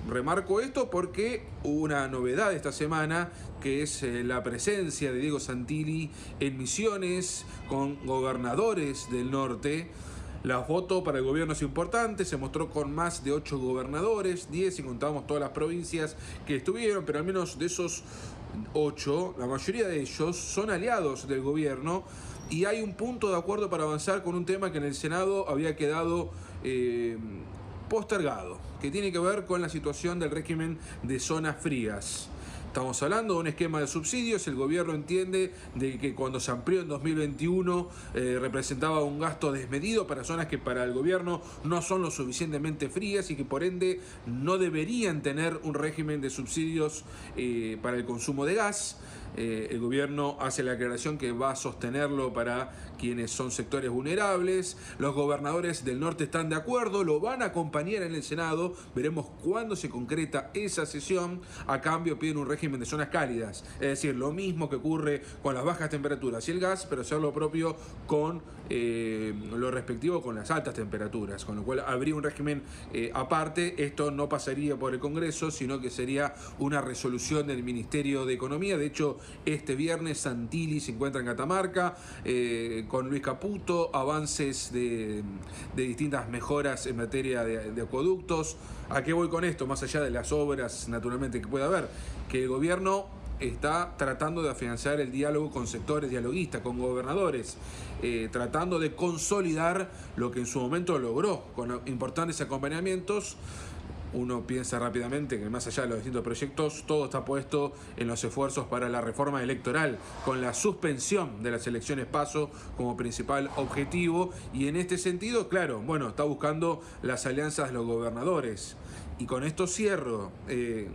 Remarco esto porque hubo una novedad esta semana, que es la presencia de Diego Santilli en Misiones con gobernadores del norte. La foto para el gobierno es importante, se mostró con más de 8 gobernadores, 10 si contamos todas las provincias que estuvieron, pero al menos de esos 8, la mayoría de ellos son aliados del gobierno, y hay un punto de acuerdo para avanzar con un tema que en el Senado había quedado postergado, que tiene que ver con la situación del régimen de zonas frías. Estamos hablando de un esquema de subsidios. El gobierno entiende de que cuando se amplió en 2021 representaba un gasto desmedido para zonas que para el gobierno no son lo suficientemente frías y que por ende no deberían tener un régimen de subsidios para el consumo de gas. El gobierno hace la aclaración que va a sostenerlo para quienes son sectores vulnerables. Los gobernadores del norte están de acuerdo, lo van a acompañar en el Senado. Veremos cuándo se concreta esa sesión. A cambio piden un régimen de zonas cálidas, es decir, lo mismo que ocurre con las bajas temperaturas y el gas, pero hacer lo propio con lo respectivo con las altas temperaturas, con lo cual habría un régimen aparte. Esto no pasaría por el Congreso, sino que sería una resolución del Ministerio de Economía. De hecho, este viernes Santilli se encuentra en Catamarca con Luis Caputo, avances de distintas mejoras en materia de acueductos. ¿A qué voy con esto? Más allá de las obras, naturalmente, que pueda haber, que el gobierno está tratando de afianzar el diálogo con sectores dialoguistas, con gobernadores, tratando de consolidar lo que en su momento logró, con importantes acompañamientos. Uno piensa rápidamente que más allá de los distintos proyectos, todo está puesto en los esfuerzos para la reforma electoral, con la suspensión de las elecciones PASO como principal objetivo. Y en este sentido, claro, bueno, está buscando las alianzas de los gobernadores. Y con esto cierro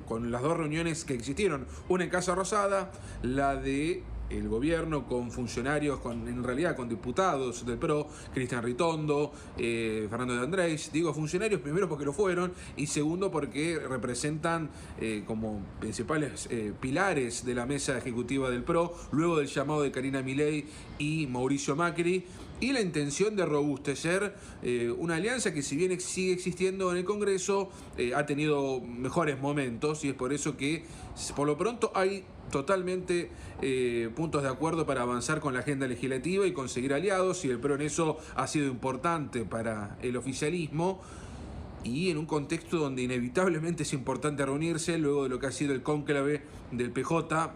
con las dos reuniones que existieron, una en Casa Rosada, la de el gobierno con funcionarios, en realidad con diputados del PRO, Cristian Ritondo, Fernando de Andrés. Digo funcionarios primero porque lo fueron y segundo porque representan como principales pilares de la mesa ejecutiva del PRO, luego del llamado de Karina Milei y Mauricio Macri, y la intención de robustecer una alianza que, si bien sigue existiendo en el Congreso, ha tenido mejores momentos, y es por eso que por lo pronto hay totalmente puntos de acuerdo para avanzar con la agenda legislativa y conseguir aliados, y el PRO en eso ha sido importante para el oficialismo. Y en un contexto donde inevitablemente es importante reunirse luego de lo que ha sido el cónclave del PJ,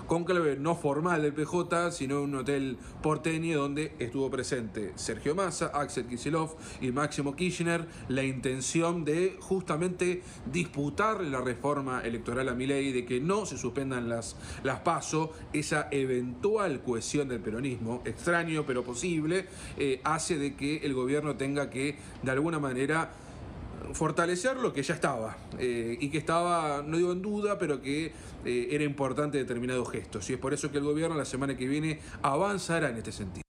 cónclave no formal del PJ, sino un hotel porteño donde estuvo presente Sergio Massa, Axel Kicillof y Máximo Kirchner, la intención de justamente disputar la reforma electoral a Milei, de que no se suspendan las PASO. Esa eventual cohesión del peronismo, extraño pero posible, hace de que el gobierno tenga que, de alguna manera, fortalecer lo que ya estaba y que estaba, no digo en duda, pero que era importante determinados gestos, y es por eso que el gobierno la semana que viene avanzará en este sentido.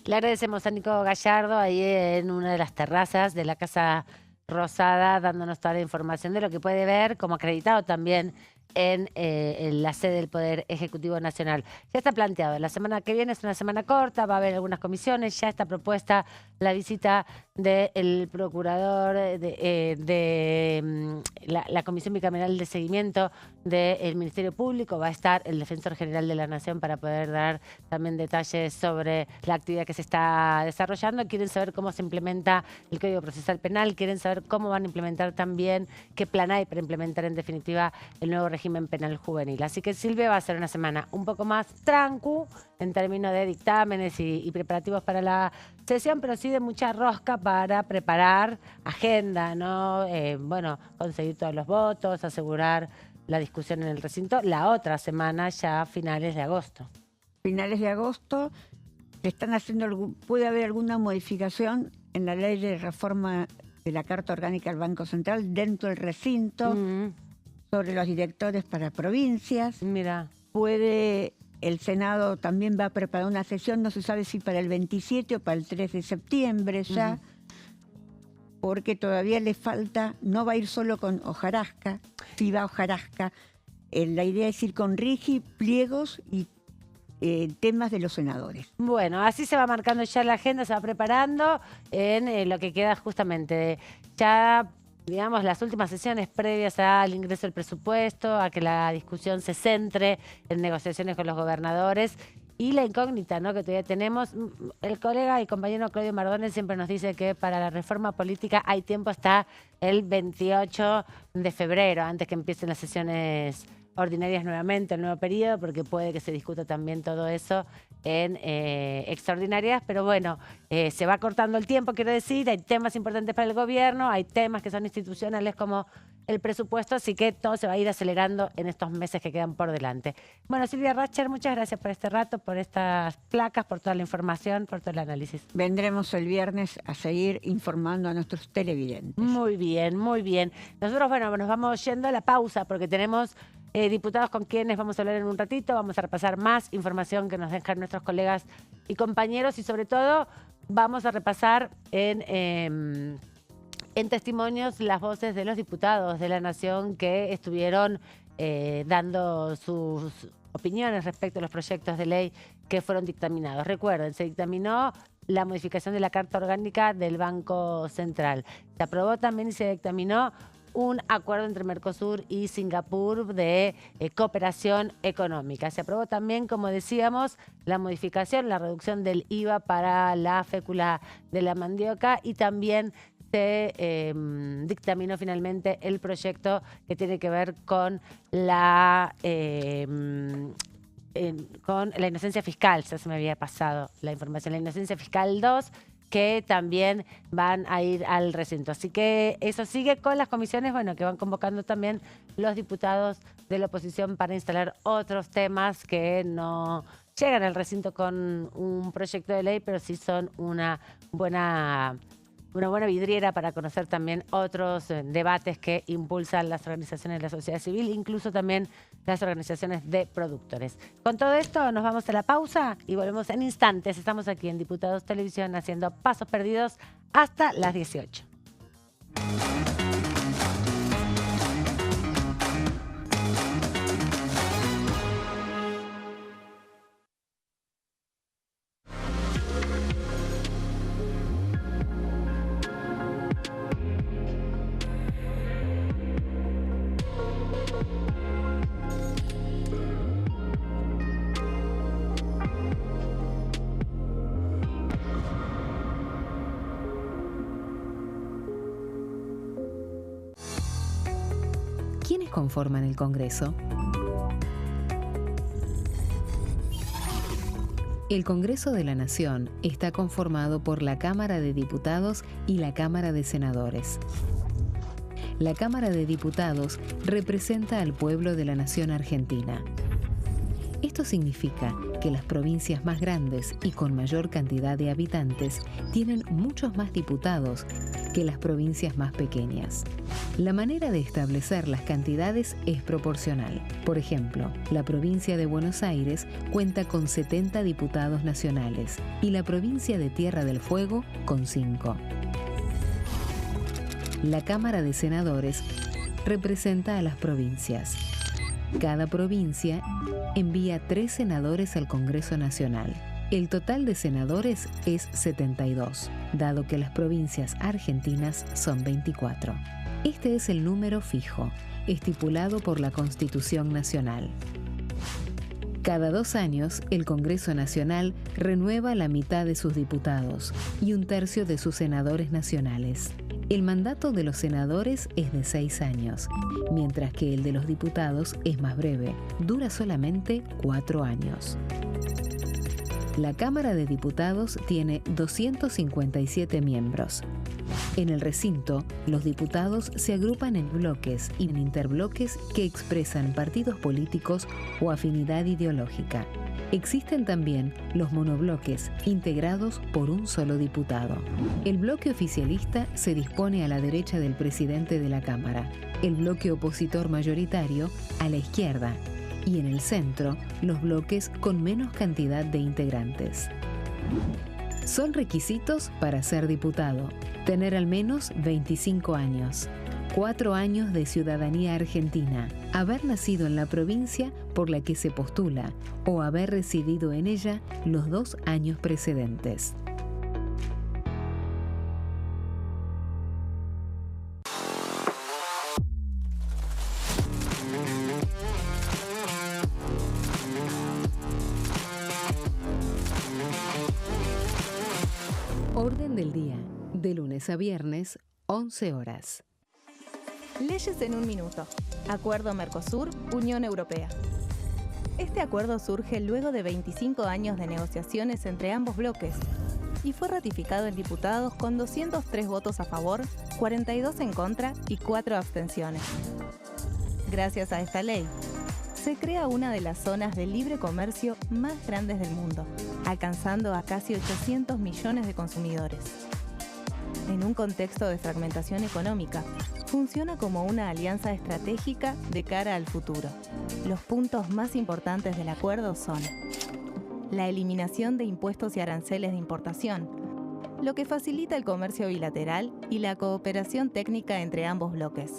Le agradecemos a Nico Gallardo ahí en una de las terrazas de la Casa Rosada, dándonos toda la información de lo que puede ver, como acreditado también en la sede del Poder Ejecutivo Nacional. Ya está planteado, la semana que viene es una semana corta, va a haber algunas comisiones, ya está propuesta la visita del procurador de la Comisión Bicameral de Seguimiento del Ministerio Público, va a estar el Defensor General de la Nación para poder dar también detalles sobre la actividad que se está desarrollando. Quieren saber cómo se implementa el Código Procesal Penal, quieren saber cómo van a implementar también, qué plan hay para implementar en definitiva el nuevo régimen penal juvenil. Así que, Silvia, va a ser una semana un poco más trancu en términos de dictámenes y preparativos para la sesión, pero sí de mucha rosca para preparar agenda, ¿no? Bueno, conseguir todos los votos, asegurar la discusión en el recinto la otra semana, ya a finales de agosto. Finales de agosto se están haciendo, puede haber alguna modificación en la ley de reforma de la Carta Orgánica del Banco Central dentro del recinto, sobre los directores para provincias. Mira. El Senado también va a preparar una sesión, no se sabe si para el 27 o para el 3 de septiembre ya, porque todavía le falta, no va a ir solo con hojarasca, sí va a hojarasca. La idea es ir con Rigi, pliegos y temas de los senadores. Bueno, así se va marcando ya la agenda, se va preparando en lo que queda justamente ya, digamos, las últimas sesiones previas al ingreso del presupuesto, a que la discusión se centre en negociaciones con los gobernadores y la incógnita, ¿no?, que todavía tenemos. El colega y compañero Claudio Mardones siempre nos dice que para la reforma política hay tiempo hasta el 28 de febrero, antes que empiecen las sesiones ordinarias nuevamente, el nuevo periodo, porque puede que se discuta también todo eso en extraordinarias, pero bueno, se va cortando el tiempo, quiero decir, hay temas importantes para el gobierno, hay temas que son institucionales como el presupuesto, así que todo se va a ir acelerando en estos meses que quedan por delante. Bueno, Silvia Ratcher, muchas gracias por este rato, por estas placas, por toda la información, por todo el análisis. Vendremos el viernes a seguir informando a nuestros televidentes. Muy bien, muy bien. Nosotros, bueno, nos vamos yendo a la pausa porque tenemos diputados con quienes vamos a hablar en un ratito, vamos a repasar más información que nos dejan nuestros colegas y compañeros y sobre todo vamos a repasar en testimonios las voces de los diputados de la Nación que estuvieron dando sus opiniones respecto a los proyectos de ley que fueron dictaminados. Recuerden, se dictaminó la modificación de la Carta Orgánica del Banco Central. Se aprobó también y se dictaminó un acuerdo entre Mercosur y Singapur de cooperación económica. Se aprobó también, como decíamos, la modificación, la reducción del IVA para la fécula de la mandioca y también se dictaminó finalmente el proyecto que tiene que ver con la inocencia fiscal. Ya se me había pasado la información. La inocencia fiscal 2, que también van a ir al recinto. Así que eso sigue con las comisiones, bueno, que van convocando también los diputados de la oposición para instalar otros temas que no llegan al recinto con un proyecto de ley, pero sí son una buena vidriera para conocer también otros debates que impulsan las organizaciones de la sociedad civil, incluso también las organizaciones de productores. Con todo esto nos vamos a la pausa y volvemos en instantes. Estamos aquí en Diputados Televisión haciendo Pasos Perdidos hasta las 18. ¿Quiénes conforman el Congreso? El Congreso de la Nación está conformado por la Cámara de Diputados y la Cámara de Senadores. La Cámara de Diputados representa al pueblo de la Nación Argentina. Esto significa que las provincias más grandes y con mayor cantidad de habitantes tienen muchos más diputados que las provincias más pequeñas. La manera de establecer las cantidades es proporcional. Por ejemplo, la provincia de Buenos Aires cuenta con 70 diputados nacionales y la provincia de Tierra del Fuego con 5. La Cámara de Senadores representa a las provincias. Cada provincia envía 3 senadores al Congreso Nacional. El total de senadores es 72, dado que las provincias argentinas son 24. Este es el número fijo, estipulado por la Constitución Nacional. Cada 2 años, el Congreso Nacional renueva la mitad de sus diputados y 1/3 de sus senadores nacionales. El mandato de los senadores es de 6 años, mientras que el de los diputados es más breve, dura solamente 4 años. La Cámara de Diputados tiene 257 miembros. En el recinto, los diputados se agrupan en bloques y en interbloques que expresan partidos políticos o afinidad ideológica. Existen también los monobloques, integrados por un solo diputado. El bloque oficialista se dispone a la derecha del presidente de la Cámara, el bloque opositor mayoritario a la izquierda, y en el centro, los bloques con menos cantidad de integrantes. Son requisitos para ser diputado: tener al menos 25 años, 4 años de ciudadanía argentina, haber nacido en la provincia por la que se postula o haber residido en ella los 2 años precedentes. Orden del día, de lunes a viernes, 11 horas. Leyes en un minuto. Acuerdo Mercosur, Unión Europea. Este acuerdo surge luego de 25 años de negociaciones entre ambos bloques y fue ratificado en diputados con 203 votos a favor, 42 en contra y 4 abstenciones. Gracias a esta ley, se crea una de las zonas de libre comercio más grandes del mundo, alcanzando a casi 800 millones de consumidores. En un contexto de fragmentación económica, funciona como una alianza estratégica de cara al futuro. Los puntos más importantes del acuerdo son la eliminación de impuestos y aranceles de importación, lo que facilita el comercio bilateral y la cooperación técnica entre ambos bloques.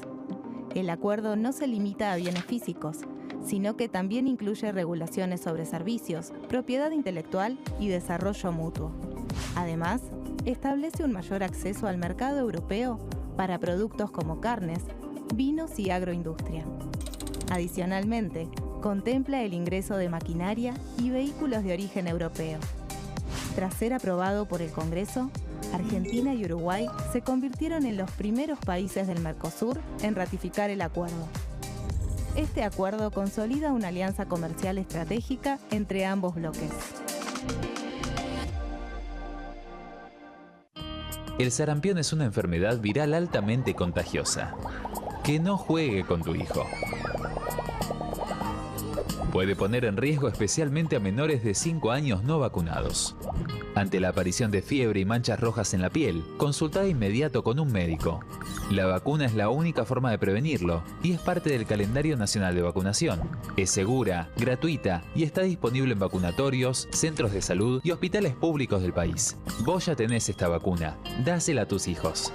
El acuerdo no se limita a bienes físicos, sino que también incluye regulaciones sobre servicios, propiedad intelectual y desarrollo mutuo. Además, establece un mayor acceso al mercado europeo para productos como carnes, vinos y agroindustria. Adicionalmente, contempla el ingreso de maquinaria y vehículos de origen europeo. Tras ser aprobado por el Congreso, Argentina y Uruguay se convirtieron en los primeros países del Mercosur en ratificar el acuerdo. Este acuerdo consolida una alianza comercial estratégica entre ambos bloques. El sarampión es una enfermedad viral altamente contagiosa. Que no juegue con tu hijo. Puede poner en riesgo especialmente a menores de 5 años no vacunados. Ante la aparición de fiebre y manchas rojas en la piel, consulta de inmediato con un médico. La vacuna es la única forma de prevenirlo y es parte del calendario nacional de vacunación. Es segura, gratuita y está disponible en vacunatorios, centros de salud y hospitales públicos del país. Vos ya tenés esta vacuna. Dásela a tus hijos.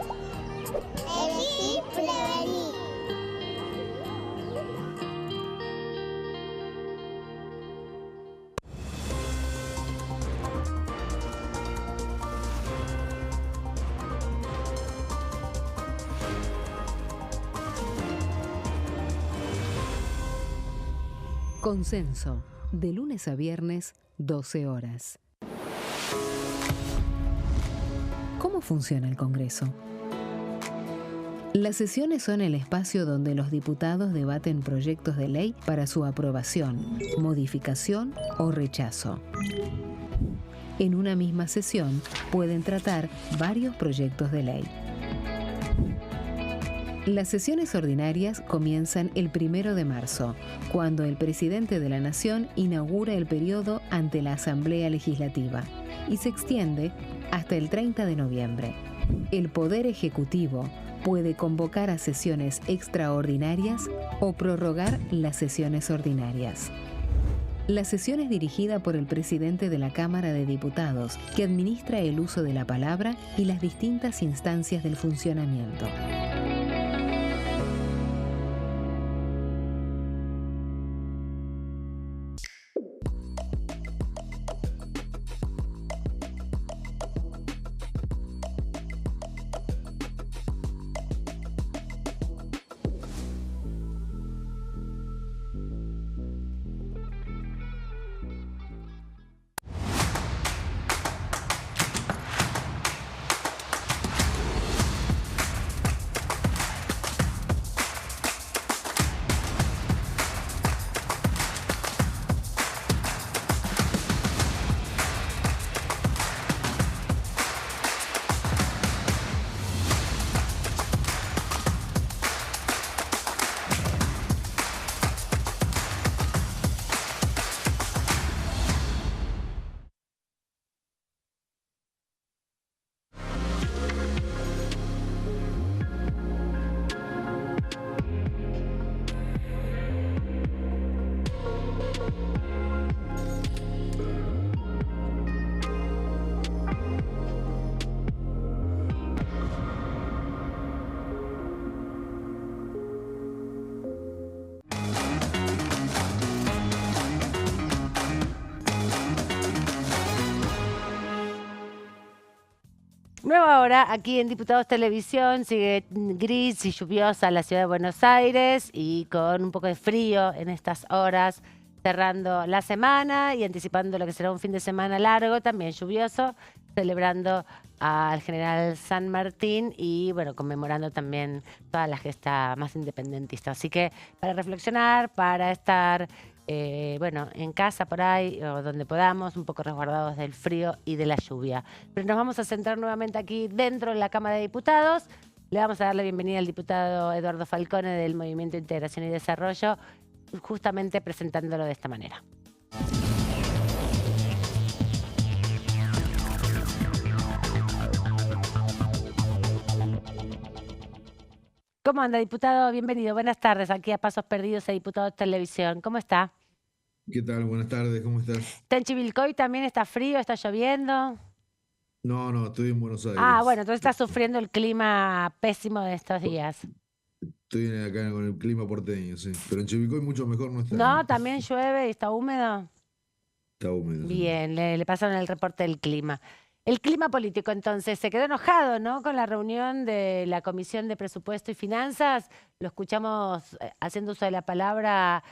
Consenso, de lunes a viernes, 12 horas. ¿Cómo funciona el Congreso? Las sesiones son el espacio donde los diputados debaten proyectos de ley para su aprobación, modificación o rechazo. En una misma sesión pueden tratar varios proyectos de ley. Las sesiones ordinarias comienzan el 1 de marzo, cuando el presidente de la Nación inaugura el periodo ante la Asamblea Legislativa y se extiende hasta el 30 de noviembre. El Poder Ejecutivo puede convocar a sesiones extraordinarias o prorrogar las sesiones ordinarias. La sesión es dirigida por el presidente de la Cámara de Diputados, que administra el uso de la palabra y las distintas instancias del funcionamiento. Nueva hora aquí en Diputados Televisión. Sigue gris y lluviosa la ciudad de Buenos Aires y con un poco de frío en estas horas, cerrando la semana y anticipando lo que será un fin de semana largo, también lluvioso, celebrando al general San Martín y bueno, conmemorando también toda la gesta más independentista. Así que para reflexionar, para estar bueno, en casa por ahí, o donde podamos, un poco resguardados del frío y de la lluvia. Pero nos vamos a centrar nuevamente aquí dentro de la Cámara de Diputados. Le vamos a dar la bienvenida al diputado Eduardo Falcone del Movimiento de Integración y Desarrollo, justamente presentándolo de esta manera. ¿Cómo anda, diputado? Bienvenido. Buenas tardes aquí a Pasos Perdidos a Diputados Televisión. ¿Cómo está? ¿Qué tal? Buenas tardes, ¿cómo estás? ¿Está en Chivilcoy también? ¿Está frío? ¿Está lloviendo? No, estoy en Buenos Aires. Ah, bueno, entonces está sufriendo el clima pésimo de estos días. Estoy acá con el clima porteño, sí. Pero en Chivilcoy mucho mejor no está. ¿No? ¿También llueve y está húmedo? Está húmedo. Bien, le pasaron el reporte del clima. El clima político, entonces, se quedó enojado, ¿no? Con la reunión de la Comisión de Presupuesto y Finanzas. Lo escuchamos haciendo uso de la palabra,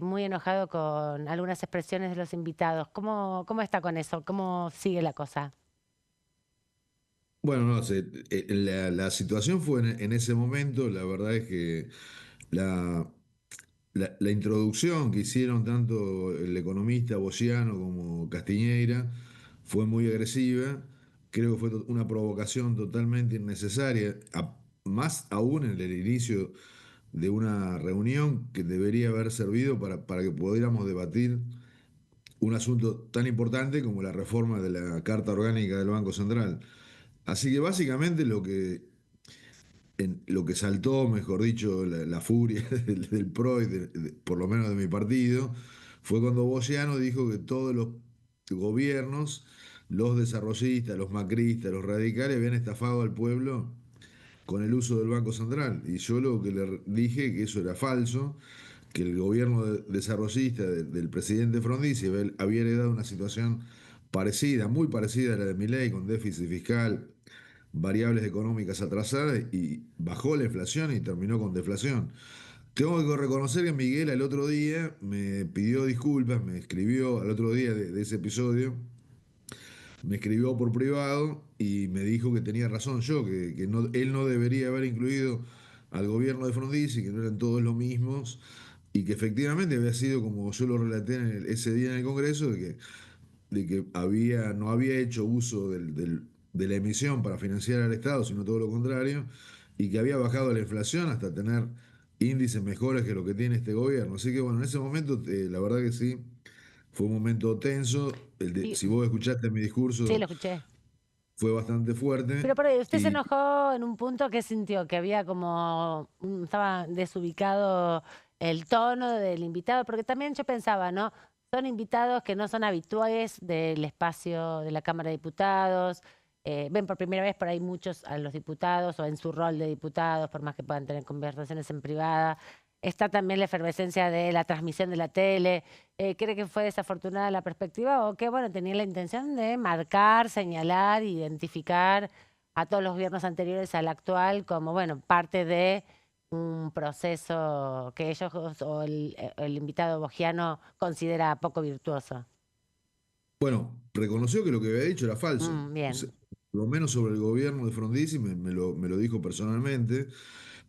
muy enojado con algunas expresiones de los invitados. ¿Cómo está con eso? ¿Cómo sigue la cosa? Bueno, no sé, la situación fue en ese momento, la verdad es que la introducción que hicieron tanto el economista Bociano como Castiñeira fue muy agresiva. Creo que fue una provocación totalmente innecesaria, más aún en el inicio de una reunión que debería haber servido para que pudiéramos debatir un asunto tan importante como la reforma de la Carta Orgánica del Banco Central. Así que básicamente lo que saltó, mejor dicho, la furia del PRO y por lo menos de mi partido, fue cuando Bociano dijo que todos los gobiernos, los desarrollistas, los macristas, los radicales, habían estafado al pueblo con el uso del Banco Central. Y yo lo que le dije que eso era falso, que el gobierno desarrollista del presidente Frondizi había heredado una situación parecida, muy parecida a la de Milei, con déficit fiscal, variables económicas atrasadas, y bajó la inflación y terminó con deflación. Tengo que reconocer que Miguel el otro día me pidió disculpas, me escribió al otro día de ese episodio, me escribió por privado y me dijo que tenía razón yo, que él no debería haber incluido al gobierno de Frondizi, que no eran todos los mismos, y que efectivamente había sido como yo lo relaté ese día en el Congreso, de que no había hecho uso de la emisión para financiar al Estado, sino todo lo contrario, y que había bajado la inflación hasta tener índices mejores que lo que tiene este gobierno. Así que bueno, en ese momento, la verdad que sí, fue un momento tenso. Si vos escuchaste mi discurso, sí, lo escuché. Fue bastante fuerte. Pero por ahí, usted se enojó en un punto que sintió que había como, estaba desubicado el tono del invitado, porque también yo pensaba, ¿no? Son invitados que no son habituales del espacio de la Cámara de Diputados, ven por primera vez por ahí muchos a los diputados o en su rol de diputados, por más que puedan tener conversaciones en privada. Está también la efervescencia de la transmisión de la tele. ¿Cree que fue desafortunada la perspectiva o que, bueno, tenía la intención de marcar, señalar, identificar a todos los gobiernos anteriores al actual como, bueno, parte de un proceso que ellos o el invitado bogiano considera poco virtuoso? Bueno, reconoció que lo que había dicho era falso. Bien. Por lo menos sobre el gobierno de Frondizi me lo dijo personalmente.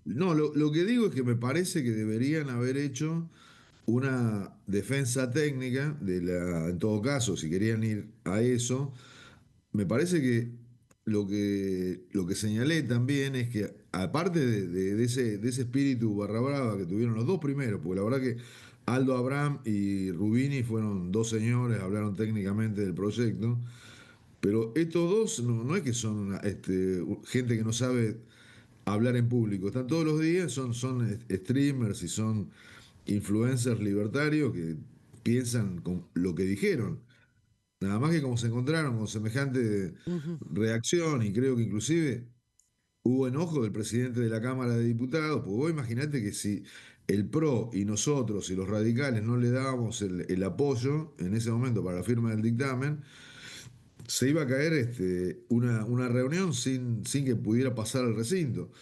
No, lo que digo es que me parece que deberían haber hecho una defensa técnica en todo caso, si querían ir a eso. Me parece que lo que señalé también es que, aparte de ese espíritu barra brava que tuvieron los dos primeros, porque la verdad que Aldo Abraham y Rubini fueron dos señores, hablaron técnicamente del proyecto, pero estos dos no es que son gente que no sabe hablar en público, están todos los días, son streamers y son influencers libertarios que piensan con lo que dijeron. Nada más que como se encontraron con semejante reacción, y creo que inclusive hubo enojo del presidente de la Cámara de Diputados, porque vos imaginate que si el PRO y nosotros y los radicales no le dábamos el apoyo en ese momento para la firma del dictamen, se iba a caer una reunión sin que pudiera pasar al recinto.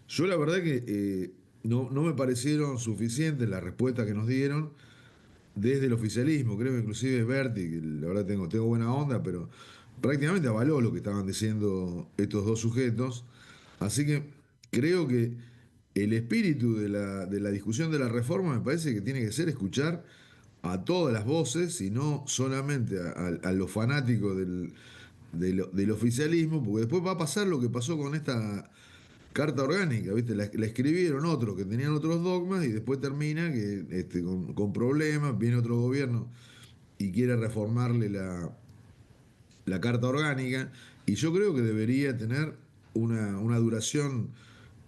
Yo la verdad que no me parecieron suficientes las respuestas que nos dieron desde el oficialismo. Creo que inclusive Berti, que la verdad tengo buena onda, pero prácticamente avaló lo que estaban diciendo estos dos sujetos. Así que creo que el espíritu de la discusión de la reforma me parece que tiene que ser escuchar a todas las voces y no solamente a los fanáticos del oficialismo, porque después va a pasar lo que pasó con esta carta orgánica, ¿viste? La escribieron otros que tenían otros dogmas y después termina que con problemas, viene otro gobierno y quiere reformarle la carta orgánica, y yo creo que debería tener una duración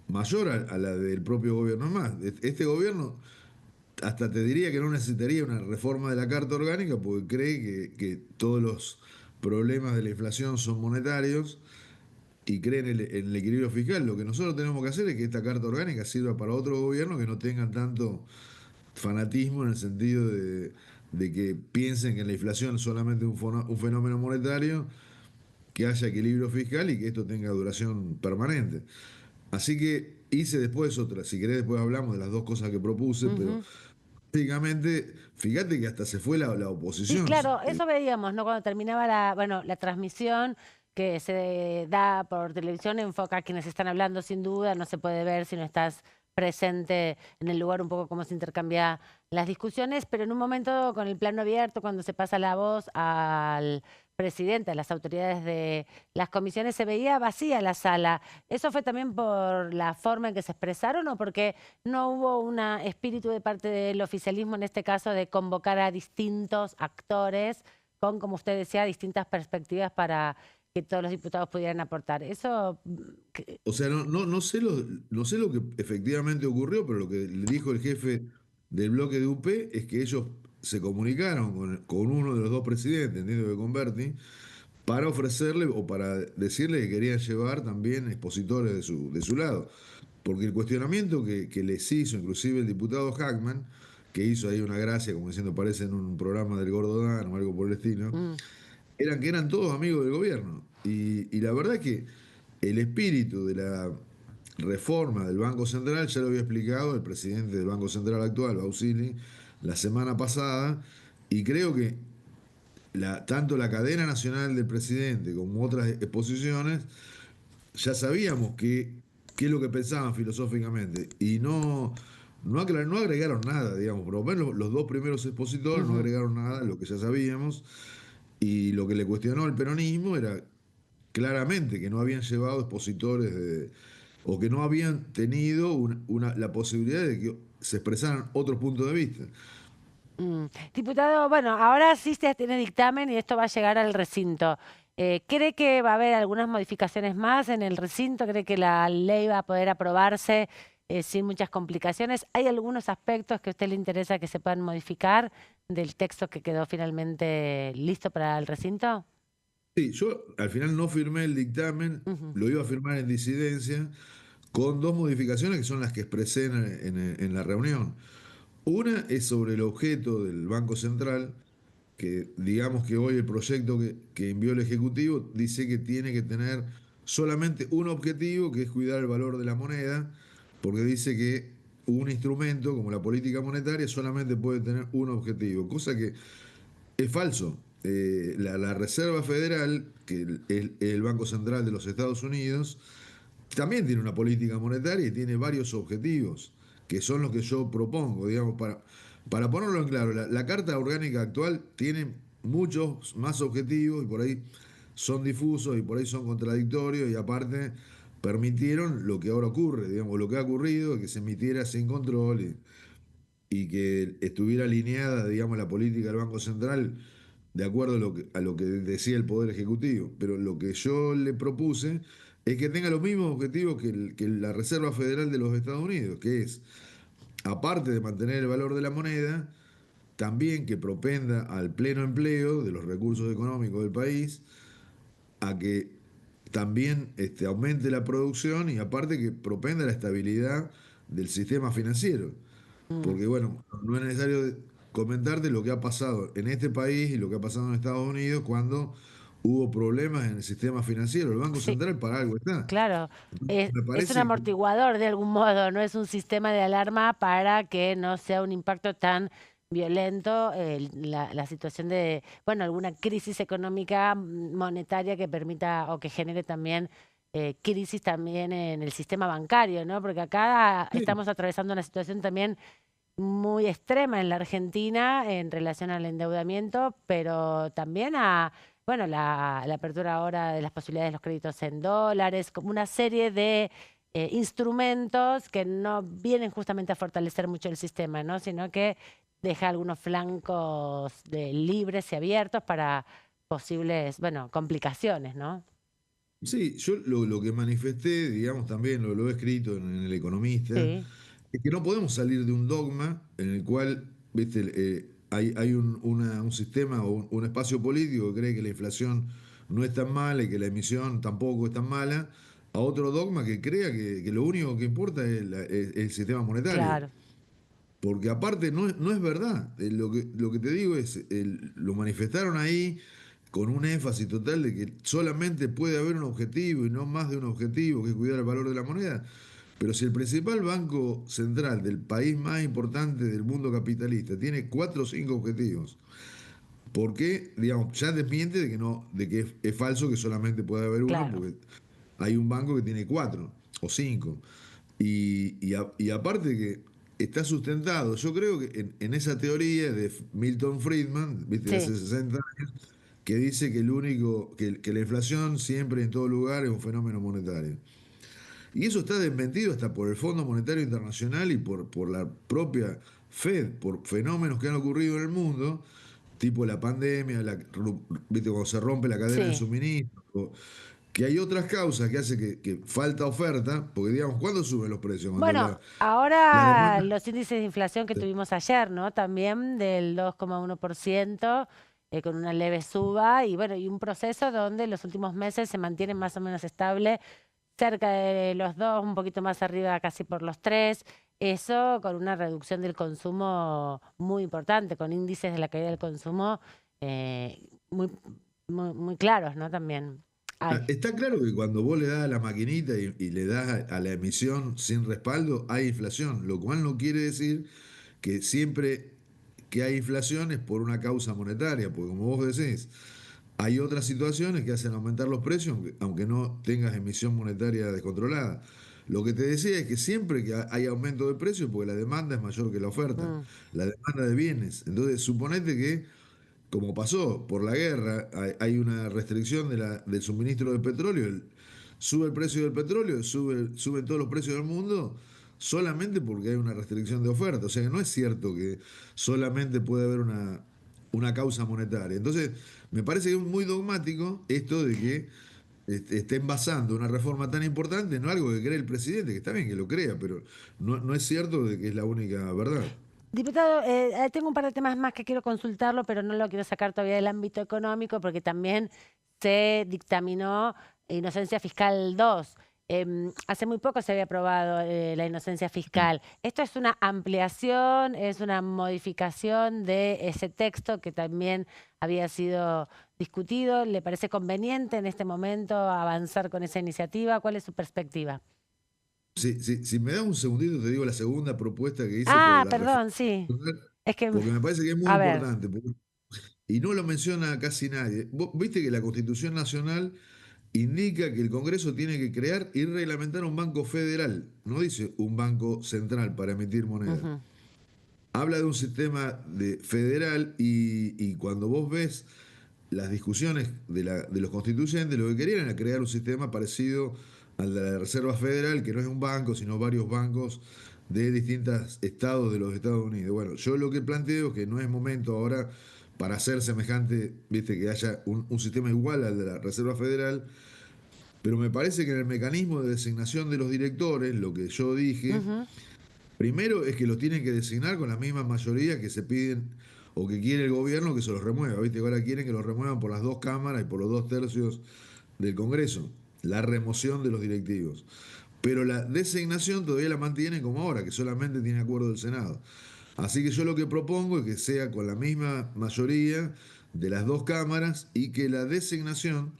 mayor a la del propio gobierno. Más, este gobierno hasta te diría que no necesitaría una reforma de la carta orgánica porque cree que todos los problemas de la inflación son monetarios y cree en el equilibrio fiscal. Lo que nosotros tenemos que hacer es que esta carta orgánica sirva para otro gobierno que no tengan tanto fanatismo en el sentido de que piensen que la inflación es solamente un fenómeno monetario, que haya equilibrio fiscal y que esto tenga duración permanente. Así que hice después otra, si querés después hablamos de las dos cosas que propuse, pero básicamente, fíjate que hasta se fue la oposición. Sí, claro, eso veíamos, ¿no? Cuando terminaba la transmisión que se da por televisión, enfoca a quienes están hablando sin duda, no se puede ver si no estás presente en el lugar, un poco cómo se intercambian las discusiones, pero en un momento con el plano abierto, cuando se pasa la voz al presidente, a las autoridades de las comisiones, se veía vacía la sala. ¿Eso fue también por la forma en que se expresaron o porque no hubo un espíritu de parte del oficialismo, en este caso, de convocar a distintos actores con, como usted decía, distintas perspectivas para que todos los diputados pudieran aportar? Eso... O sea, no sé lo que efectivamente ocurrió, pero lo que le dijo el jefe del bloque de UP es que ellos se comunicaron con uno de los dos presidentes, entiendo que con Berti, para ofrecerle o para decirle que querían llevar también expositores de su lado. Porque el cuestionamiento que les hizo inclusive el diputado Hackman, que hizo ahí una gracia, como diciendo, parece en un programa del Gordo Dan o algo por el estilo, eran que eran todos amigos del gobierno. Y la verdad es que el espíritu de la reforma del Banco Central ya lo había explicado el presidente del Banco Central actual, Bausili, la semana pasada, y creo que tanto la cadena nacional del presidente como otras exposiciones ya sabíamos qué es lo que pensaban filosóficamente y no agregaron nada, digamos, por lo menos los dos primeros expositores no agregaron nada, lo que ya sabíamos, y lo que le cuestionó al peronismo era claramente que no habían llevado expositores o que no habían tenido la posibilidad de que se expresaran otros puntos de vista. Diputado, bueno, ahora sí se tiene dictamen y esto va a llegar al recinto. ¿Cree que va a haber algunas modificaciones más en el recinto? ¿Cree que la ley va a poder aprobarse sin muchas complicaciones? ¿Hay algunos aspectos que a usted le interesa que se puedan modificar del texto que quedó finalmente listo para el recinto? Sí, yo al final no firmé el dictamen, lo iba a firmar en disidencia, con dos modificaciones que son las que expresé en la reunión. Una es sobre el objeto del Banco Central, que digamos que hoy el proyecto que envió el Ejecutivo dice que tiene que tener solamente un objetivo, que es cuidar el valor de la moneda, porque dice que un instrumento como la política monetaria solamente puede tener un objetivo, cosa que es falso. La Reserva Federal, que es el Banco Central de los Estados Unidos, también tiene una política monetaria y tiene varios objetivos, que son los que yo propongo, digamos, para ponerlo en claro. La Carta Orgánica actual tiene muchos más objetivos y por ahí son difusos y por ahí son contradictorios y aparte permitieron lo que ahora ocurre, digamos, lo que ha ocurrido, que se emitiera sin control y que estuviera alineada, digamos, la política del Banco Central de acuerdo a lo que decía el Poder Ejecutivo. Pero lo que yo le propuse es que tenga los mismos objetivos que la Reserva Federal de los Estados Unidos, que es, aparte de mantener el valor de la moneda, también que propenda al pleno empleo de los recursos económicos del país, a que también aumente la producción y aparte que propenda la estabilidad del sistema financiero. Porque bueno, no es necesario comentarte lo que ha pasado en este país y lo que ha pasado en Estados Unidos cuando hubo problemas en el sistema financiero. El Banco Central para algo está. Claro, es un amortiguador de algún modo, no es un sistema de alarma para que no sea un impacto tan violento la situación de, bueno, alguna crisis económica monetaria que permita o que genere también crisis también en el sistema bancario, ¿no? Porque acá estamos atravesando una situación también muy extrema en la Argentina en relación al endeudamiento, pero también a, bueno, la apertura ahora de las posibilidades de los créditos en dólares, como una serie de instrumentos que no vienen justamente a fortalecer mucho el sistema, ¿no? Sino que deja algunos flancos libres y abiertos para posibles, bueno, complicaciones, ¿no? Sí, yo lo que manifesté, digamos, también lo he escrito en El Economista, Sí, es que no podemos salir de un dogma en el cual, viste, hay un sistema o un espacio político que cree que la inflación no es tan mala y que la emisión tampoco es tan mala, a otro dogma que crea que lo único que importa es el sistema monetario. claro. Porque aparte no es verdad. Lo que te digo es, lo manifestaron ahí con un énfasis total de que solamente puede haber un objetivo y no más de un objetivo, que es cuidar el valor de la moneda. Pero si el principal banco central del país más importante del mundo capitalista tiene 4 o 5 objetivos, ¿por qué? Digamos, ya desmiente de que es falso que solamente puede haber uno, Claro. porque hay un banco que tiene 4 o 5. Y aparte que está sustentado, yo creo que en esa teoría de Milton Friedman, ¿viste? De Sí. hace 60 años, que dice que que la inflación siempre en todo lugar es un fenómeno monetario. Y eso está desmentido hasta por el Fondo Monetario Internacional y por la propia Fed, por fenómenos que han ocurrido en el mundo, tipo la pandemia, ¿viste? Cuando se rompe la cadena de Sí. suministro, que hay otras causas que hacen que falta oferta, porque digamos, ¿cuándo suben los precios? Cuando Bueno, la ahora demanda... los índices de inflación que tuvimos ayer, ¿no? También del 2,1%, con una leve suba y bueno, y un proceso donde en los últimos meses se mantiene más o menos estable, cerca de los 2, un poquito más arriba, casi por los 3. Eso con una reducción del consumo muy importante, con índices de la caída del consumo muy, muy claros, ¿no? También. Ay, Está claro que cuando vos le das a la maquinita y le das a la emisión sin respaldo, hay inflación, lo cual no quiere decir que siempre que hay inflación es por una causa monetaria, porque como vos decís, hay otras situaciones que hacen aumentar los precios, aunque no tengas emisión monetaria descontrolada. Lo que te decía es que siempre que hay aumento de precios, porque la demanda es mayor que la oferta, mm, la demanda de bienes. Entonces, suponete que, como pasó por la guerra, hay una restricción del suministro de petróleo, sube el precio del petróleo, suben todos los precios del mundo, solamente porque hay una restricción de oferta. O sea que no es cierto que solamente puede haber una causa monetaria. Entonces, me parece que es muy dogmático esto de que estén basando una reforma tan importante en algo que cree el presidente, que está bien que lo crea, pero no es cierto de que es la única verdad. Diputado, tengo un par de temas más que quiero consultarlo, pero no lo quiero sacar todavía del ámbito económico porque también se dictaminó inocencia fiscal 2. Hace muy poco se había aprobado la inocencia fiscal. ¿Esto es una ampliación, es una modificación de ese texto que también había sido discutido? ¿Le parece conveniente en este momento avanzar con esa iniciativa? ¿Cuál es su perspectiva? Si me das un segundito, te digo la segunda propuesta que hice Ah, por la reforma, perdón, sí. Es que, porque me parece que es muy a ver, importante, y no lo menciona casi nadie. Vos viste que la Constitución Nacional indica que el Congreso tiene que crear y reglamentar un banco federal, no dice un banco central para emitir moneda. ujú, Habla de un sistema federal y cuando vos ves las discusiones de los constituyentes, lo que querían era crear un sistema parecido al de la Reserva Federal, que no es un banco, sino varios bancos de distintos estados de los Estados Unidos. Bueno, yo lo que planteo es que no es momento ahora para hacer semejante, viste, que haya un sistema igual al de la Reserva Federal, pero me parece que en el mecanismo de designación de los directores, lo que yo dije, ujú. primero es que los tienen que designar con las mismas mayorías que se piden o que quiere el gobierno que se los remueva. ¿Viste? Ahora quieren que los remuevan por las 2 cámaras y por los 2/3 del Congreso. La remoción de los directivos. Pero la designación todavía la mantienen como ahora, que solamente tiene acuerdo del Senado. Así que yo lo que propongo es que sea con la misma mayoría de las 2 cámaras y que la designación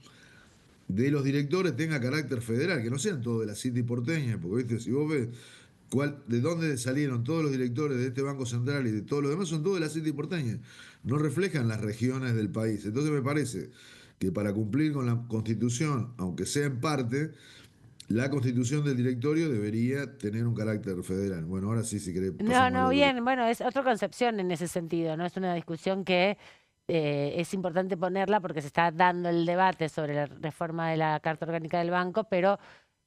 de los directores tenga carácter federal, que no sean todos de la City porteña, porque ¿viste? Si vos ves de dónde salieron todos los directores de este Banco Central y de todos los demás, son todos de la City porteña, no reflejan las regiones del país. Entonces me parece que para cumplir con la Constitución, aunque sea en parte, la constitución del directorio debería tener un carácter federal. Bueno, ahora sí, si querés, No, pasamos no, al otro. bien, bueno, es otra concepción en ese sentido, ¿no? Es una discusión que es importante ponerla porque se está dando el debate sobre la reforma de la Carta Orgánica del Banco, pero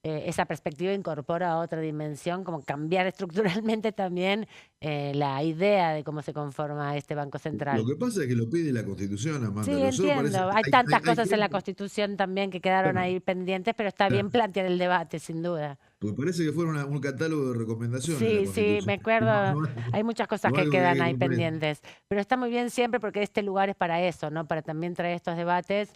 esa perspectiva incorpora otra dimensión, como cambiar estructuralmente también la idea de cómo se conforma este Banco Lo Central. que pasa es que lo pide la constitución, Amanda. Sí, Nosotros parece, entiendo. Hay tantas hay cosas en la gente, Constitución también que quedaron claro, ahí pendientes, pero está bien claro, plantear el debate, sin duda. porque parece que fuera un catálogo de recomendaciones la Sí, sí, me constitución. acuerdo. No, Hay muchas cosas no que algo que hay quedan que ahí cumplir. pendientes, pero está muy bien siempre porque este lugar es para eso, ¿no? Para también traer estos debates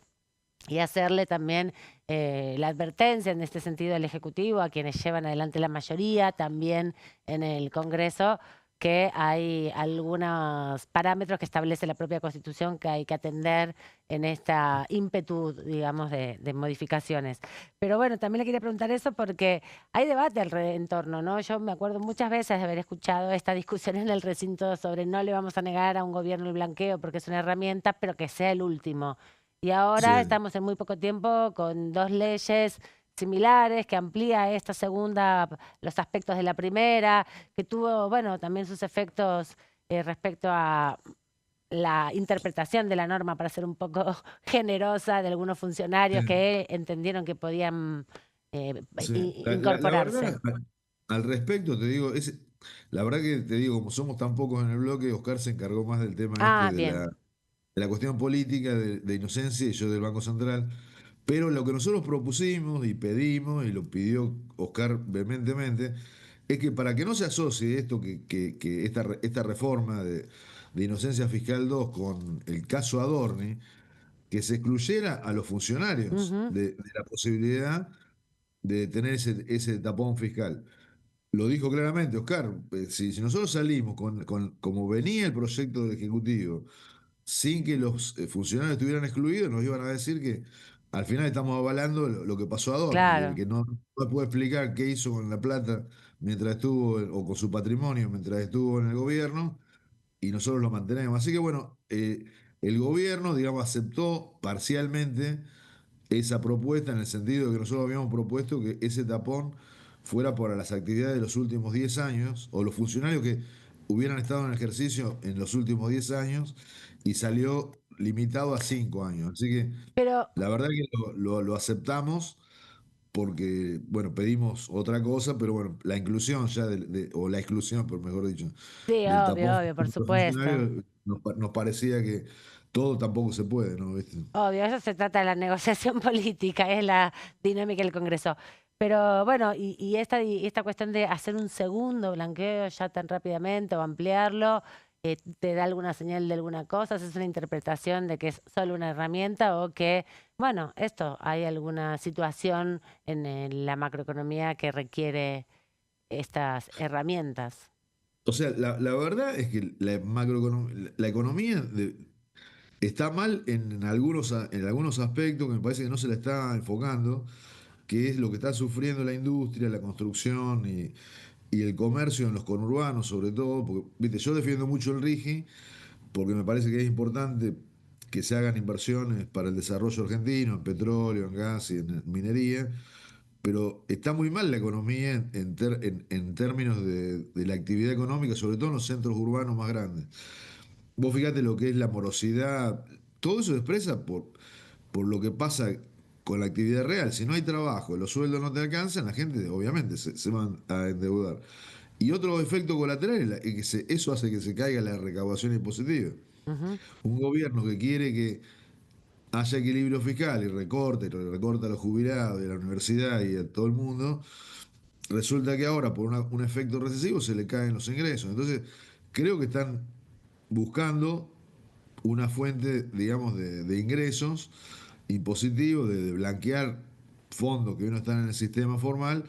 y hacerle también la advertencia en este sentido al Ejecutivo, a quienes llevan adelante la mayoría, también en el Congreso, que hay algunos parámetros que establece la propia Constitución que hay que atender en esta ímpetu, digamos, de modificaciones. Pero bueno, también le quería preguntar eso porque hay debate en torno, ¿no? Yo me acuerdo muchas veces de haber escuchado esta discusión en el recinto sobre no le vamos a negar a un gobierno el blanqueo porque es una herramienta, pero que sea el último. Y ahora Sí. estamos en muy poco tiempo con dos leyes similares que amplía esta segunda, los aspectos de la primera, que tuvo, bueno, también sus efectos respecto a la interpretación de la norma para ser un poco generosa de algunos funcionarios que entendieron que podían Sí. La incorporarse. verdad, al respecto, te digo, la verdad que te digo, como somos tan pocos en el bloque, Oscar se encargó más del tema Ah, de bien. la cuestión política, de inocencia, y yo del Banco Central. Pero lo que nosotros propusimos y pedimos, y lo pidió Oscar vehementemente, es que para que no se asocie esto, que esta reforma de inocencia fiscal 2 con el caso Adorni, que se excluyera a los funcionarios Ujú. de la posibilidad de tener ese tapón fiscal. Lo dijo claramente Oscar, si nosotros salimos como venía el proyecto del Ejecutivo, sin que los funcionarios estuvieran excluidos, nos iban a decir que al final estamos avalando lo que pasó a Dorni, el Claro. que no puede explicar qué hizo con la plata mientras estuvo, o con su patrimonio mientras estuvo en el gobierno, y nosotros lo mantenemos. Así que bueno, el gobierno, digamos, aceptó parcialmente esa propuesta en el sentido de que nosotros habíamos propuesto que ese tapón fuera para las actividades de los últimos 10 años, o los funcionarios que hubieran estado en ejercicio en los últimos 10 años, y salió limitado a 5 años. Así que Pero la verdad que lo aceptamos porque, bueno, pedimos otra cosa, pero bueno, la inclusión ya, o la exclusión, por mejor dicho, sí, del obvio, tapón obvio, por de los supuesto. funcionarios, nos parecía que todo tampoco se puede, ¿no? ¿Viste? Obvio, eso se trata de la negociación política, es la dinámica del Congreso. Pero bueno, y esta cuestión de hacer un segundo blanqueo ya tan rápidamente o ampliarlo, ¿te da alguna señal de alguna cosa? ¿Es una interpretación de que es solo una herramienta o que, bueno, hay alguna situación en la macroeconomía que requiere estas herramientas? O sea, la verdad es que la economía está mal en algunos aspectos que me parece que no se la está enfocando, que es lo que está sufriendo la industria, la construcción y el comercio en los conurbanos, sobre todo, porque, viste, yo defiendo mucho el RIGI, porque me parece que es importante que se hagan inversiones para el desarrollo argentino, en petróleo, en gas y en minería, pero está muy mal la economía en términos de la actividad económica, sobre todo en los centros urbanos más grandes. Vos fíjate lo que es la morosidad, todo eso se expresa por lo que pasa con la actividad real. Si no hay trabajo, los sueldos no te alcanzan, la gente obviamente se van a endeudar. Y otro efecto colateral es que eso hace que se caiga la recaudación impositiva. Ujú. Un gobierno que quiere que haya equilibrio fiscal y recorta a los jubilados y a la universidad y a todo el mundo, resulta que ahora por un efecto recesivo se le caen los ingresos. Entonces, creo que están buscando una fuente, digamos, de ingresos impositivos, de blanquear fondos que hoy no están en el sistema formal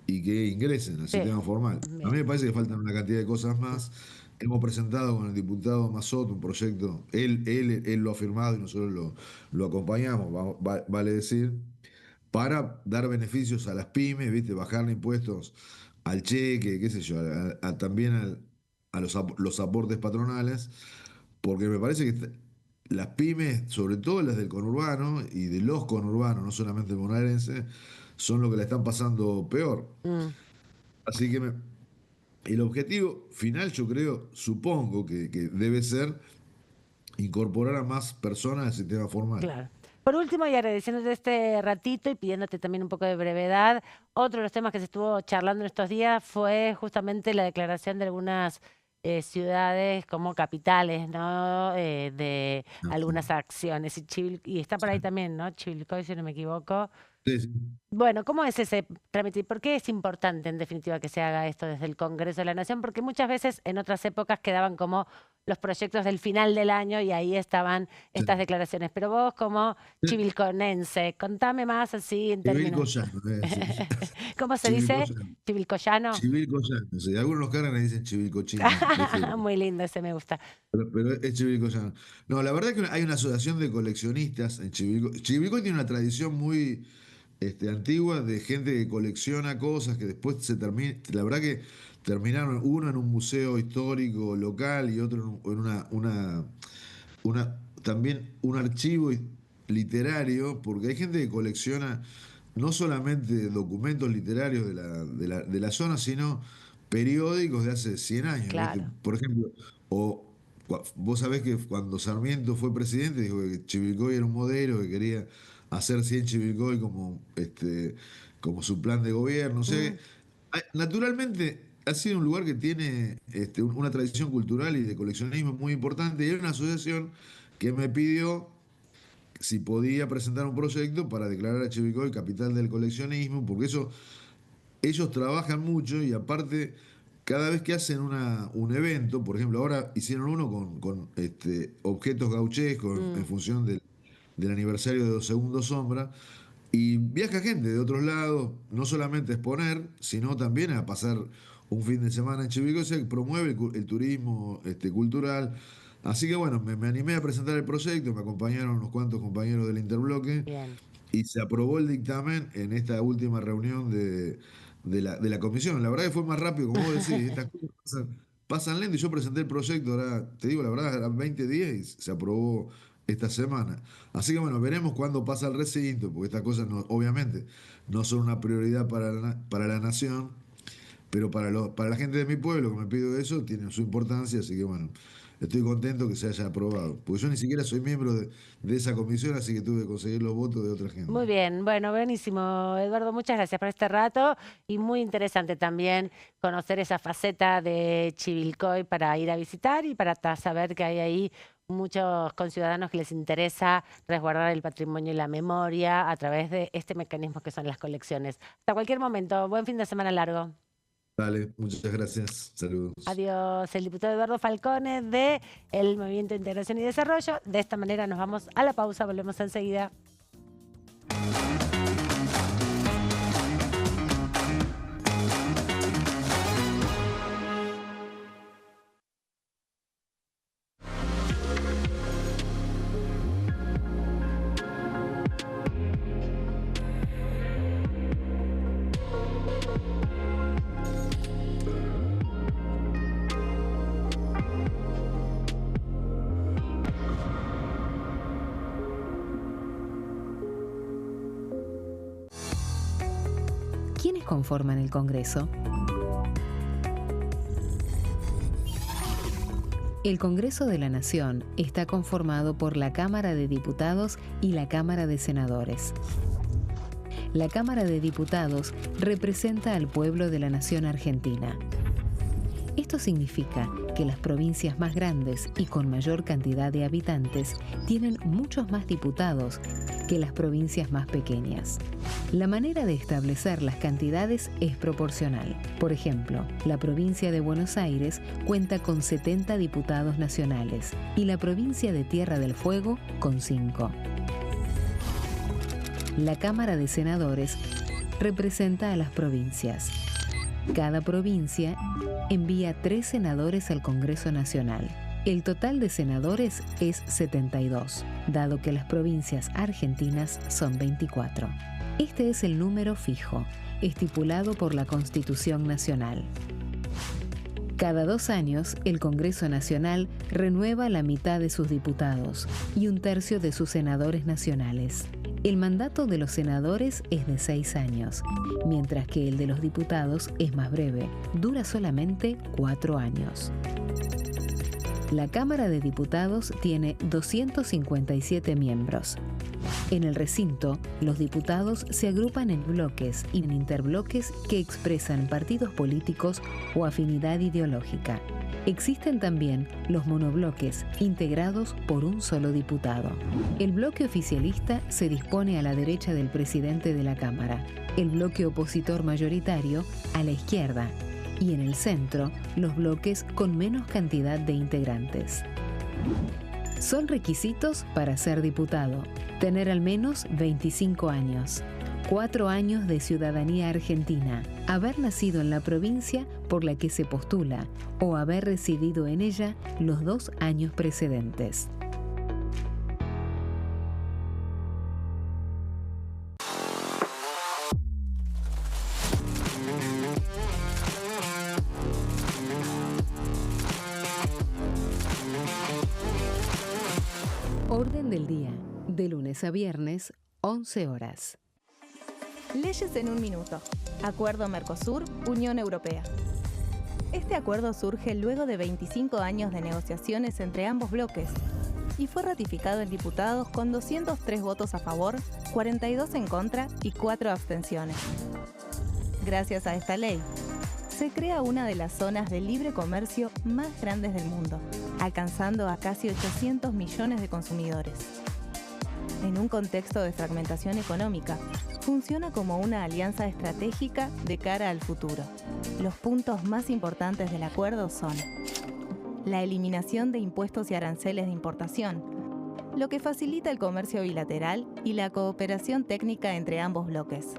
y que ingresen al Sí, sistema formal. A mí bien. me parece que faltan una cantidad de cosas más. Hemos presentado con el diputado Mazzot un proyecto, él lo ha firmado y nosotros lo acompañamos, vale decir, para dar beneficios a las pymes, ¿viste? Bajarle impuestos al cheque, qué sé yo, también a los aportes patronales, porque me parece que las pymes, sobre todo las del conurbano y de los conurbanos, no solamente el bonaerense, son los que la están pasando peor. Así que el objetivo final, yo creo, supongo que debe ser incorporar a más personas al sistema formal. Claro. Por último, y agradeciéndote este ratito y pidiéndote también un poco de brevedad, otro de los temas que se estuvo charlando en estos días fue justamente la declaración de algunas ciudades como capitales, ¿no? De algunas acciones. Y está por ahí también, ¿no? Chivilcoy, si no me equivoco. Sí, sí. Bueno, ¿cómo es ese trámite? ¿Y por qué es importante, en definitiva, que se haga esto desde el Congreso de la Nación? Porque muchas veces en otras épocas quedaban como los proyectos del final del año y ahí estaban estas declaraciones. Pero vos, como chivilconense, contame más así en términos... Chivilcoyano. ¿Cómo se dice? ¿Chivilcoyano? Chivilcoyano. Sí, algunos los cargan y dicen chivilcochino. Muy lindo, ese me gusta. Pero es chivilcoyano. No, la verdad es que hay una asociación de coleccionistas en Chivilcoy. Chivilcoy tiene una tradición muy antigua de gente que colecciona cosas que después se termina. La verdad que terminaron uno en un museo histórico local y otro en también un archivo literario, porque hay gente que colecciona no solamente documentos literarios de la zona, sino periódicos de hace 100 años. Claro. Por ejemplo, vos sabés que cuando Sarmiento fue presidente dijo que Chivilcoy era un modelo, que quería hacer 100 Chivilcoy como su plan de gobierno. O sea, naturalmente ha sido un lugar que tiene una tradición cultural y de coleccionismo muy importante, y hay una asociación que me pidió si podía presentar un proyecto para declarar a Chivilcoy capital del coleccionismo, porque ellos trabajan mucho y aparte cada vez que hacen un evento, por ejemplo, ahora hicieron uno con objetos gauchescos en función del aniversario de 2 Segundos Sombra, y viaja gente de otros lados, no solamente a exponer, sino también a pasar un fin de semana en Chivilcoy. Se promueve el turismo cultural. Así que bueno, me animé a presentar el proyecto, me acompañaron unos cuantos compañeros del Interbloque. Bien. Y se aprobó el dictamen en esta última reunión de la comisión. La verdad que fue más rápido, como vos decís, estas cosas pasan lento, y yo presenté el proyecto, ahora te digo la verdad, eran 20 días y se aprobó esta semana. Así que bueno, veremos cuándo pasa el recinto, porque estas cosas obviamente no son una prioridad para la nación, pero para la gente de mi pueblo que me pidió eso, tiene su importancia, así que bueno, estoy contento que se haya aprobado, porque yo ni siquiera soy miembro de esa comisión, así que tuve que conseguir los votos de otra gente. Muy bien, bueno, buenísimo, Eduardo, muchas gracias por este rato y muy interesante también conocer esa faceta de Chivilcoy para ir a visitar y para saber que hay ahí muchos conciudadanos que les interesa resguardar el patrimonio y la memoria a través de este mecanismo que son las colecciones. Hasta cualquier momento, buen fin de semana largo. Dale, muchas gracias. Saludos. Adiós. El diputado Eduardo Falcone del Movimiento de Integración y Desarrollo. De esta manera nos vamos a la pausa. Volvemos enseguida. ¿Quiénes conforman el Congreso? El Congreso de la Nación está conformado por la Cámara de Diputados y la Cámara de Senadores. La Cámara de Diputados representa al pueblo de la nación argentina. Esto significa que las provincias más grandes y con mayor cantidad de habitantes tienen muchos más diputados que las provincias más pequeñas. La manera de establecer las cantidades es proporcional. Por ejemplo, la provincia de Buenos Aires cuenta con 70 diputados nacionales y la provincia de Tierra del Fuego con 5. La Cámara de Senadores representa a las provincias. Cada provincia envía 3 senadores al Congreso Nacional. El total de senadores es 72, dado que las provincias argentinas son 24. Este es el número fijo, estipulado por la Constitución Nacional. Cada 2 años, el Congreso Nacional renueva la mitad de sus diputados y 1/3 de sus senadores nacionales. El mandato de los senadores es de 6 años, mientras que el de los diputados es más breve, dura solamente 4 años. La Cámara de Diputados tiene 257 miembros. En el recinto, los diputados se agrupan en bloques y en interbloques que expresan partidos políticos o afinidad ideológica. Existen también los monobloques, integrados por un solo diputado. El bloque oficialista se dispone a la derecha del presidente de la Cámara, el bloque opositor mayoritario a la izquierda, y en el centro, los bloques con menos cantidad de integrantes. Son requisitos para ser diputado: tener al menos 25 años, 4 años de ciudadanía argentina, haber nacido en la provincia por la que se postula o haber residido en ella los 2 años precedentes. Orden del día, de lunes a viernes, 11 horas. Leyes en un minuto. Acuerdo Mercosur-Unión Europea. Este acuerdo surge luego de 25 años de negociaciones entre ambos bloques y fue ratificado en diputados con 203 votos a favor, 42 en contra y 4 abstenciones. Gracias a esta ley, se crea una de las zonas de libre comercio más grandes del mundo, alcanzando a casi 800 millones de consumidores. En un contexto de fragmentación económica, funciona como una alianza estratégica de cara al futuro. Los puntos más importantes del acuerdo son la eliminación de impuestos y aranceles de importación, lo que facilita el comercio bilateral y la cooperación técnica entre ambos bloques.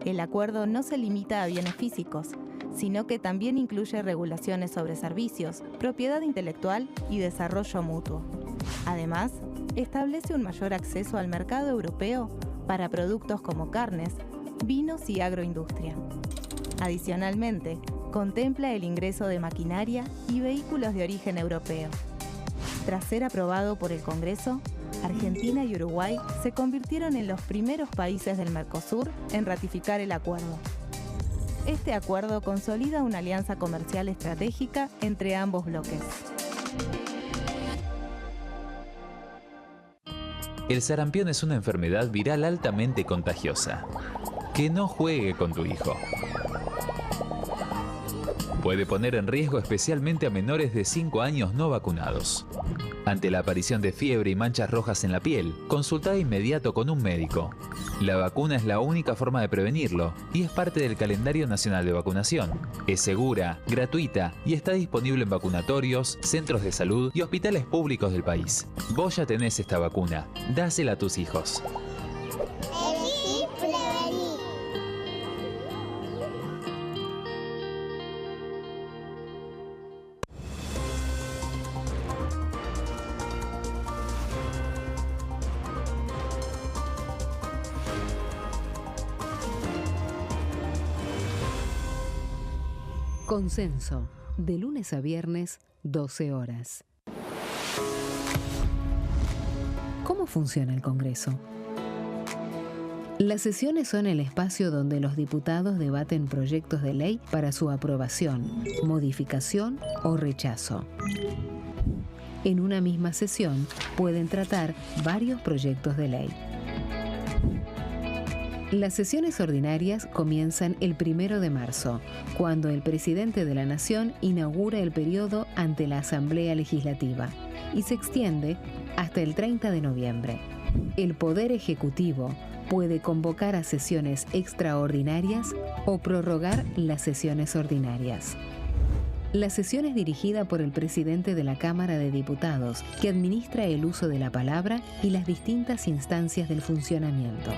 El acuerdo no se limita a bienes físicos, sino que también incluye regulaciones sobre servicios, propiedad intelectual y desarrollo mutuo. Además, establece un mayor acceso al mercado europeo para productos como carnes, vinos y agroindustria. Adicionalmente, contempla el ingreso de maquinaria y vehículos de origen europeo. Tras ser aprobado por el Congreso, Argentina y Uruguay se convirtieron en los primeros países del Mercosur en ratificar el acuerdo. Este acuerdo consolida una alianza comercial estratégica entre ambos bloques. El sarampión es una enfermedad viral altamente contagiosa. Que no juegue con tu hijo. Puede poner en riesgo especialmente a menores de 5 años no vacunados. Ante la aparición de fiebre y manchas rojas en la piel, consulta de inmediato con un médico. La vacuna es la única forma de prevenirlo y es parte del calendario nacional de vacunación. Es segura, gratuita y está disponible en vacunatorios, centros de salud y hospitales públicos del país. Vos ya tenés esta vacuna, dásela a tus hijos. Consenso, de lunes a viernes, 12 horas. ¿Cómo funciona el Congreso? Las sesiones son el espacio donde los diputados debaten proyectos de ley para su aprobación, modificación o rechazo. En una misma sesión pueden tratar varios proyectos de ley. Las sesiones ordinarias comienzan el 1 de marzo, cuando el presidente de la Nación inaugura el periodo ante la Asamblea Legislativa y se extiende hasta el 30 de noviembre. El Poder Ejecutivo puede convocar a sesiones extraordinarias o prorrogar las sesiones ordinarias. La sesión es dirigida por el presidente de la Cámara de Diputados, que administra el uso de la palabra y las distintas instancias del funcionamiento.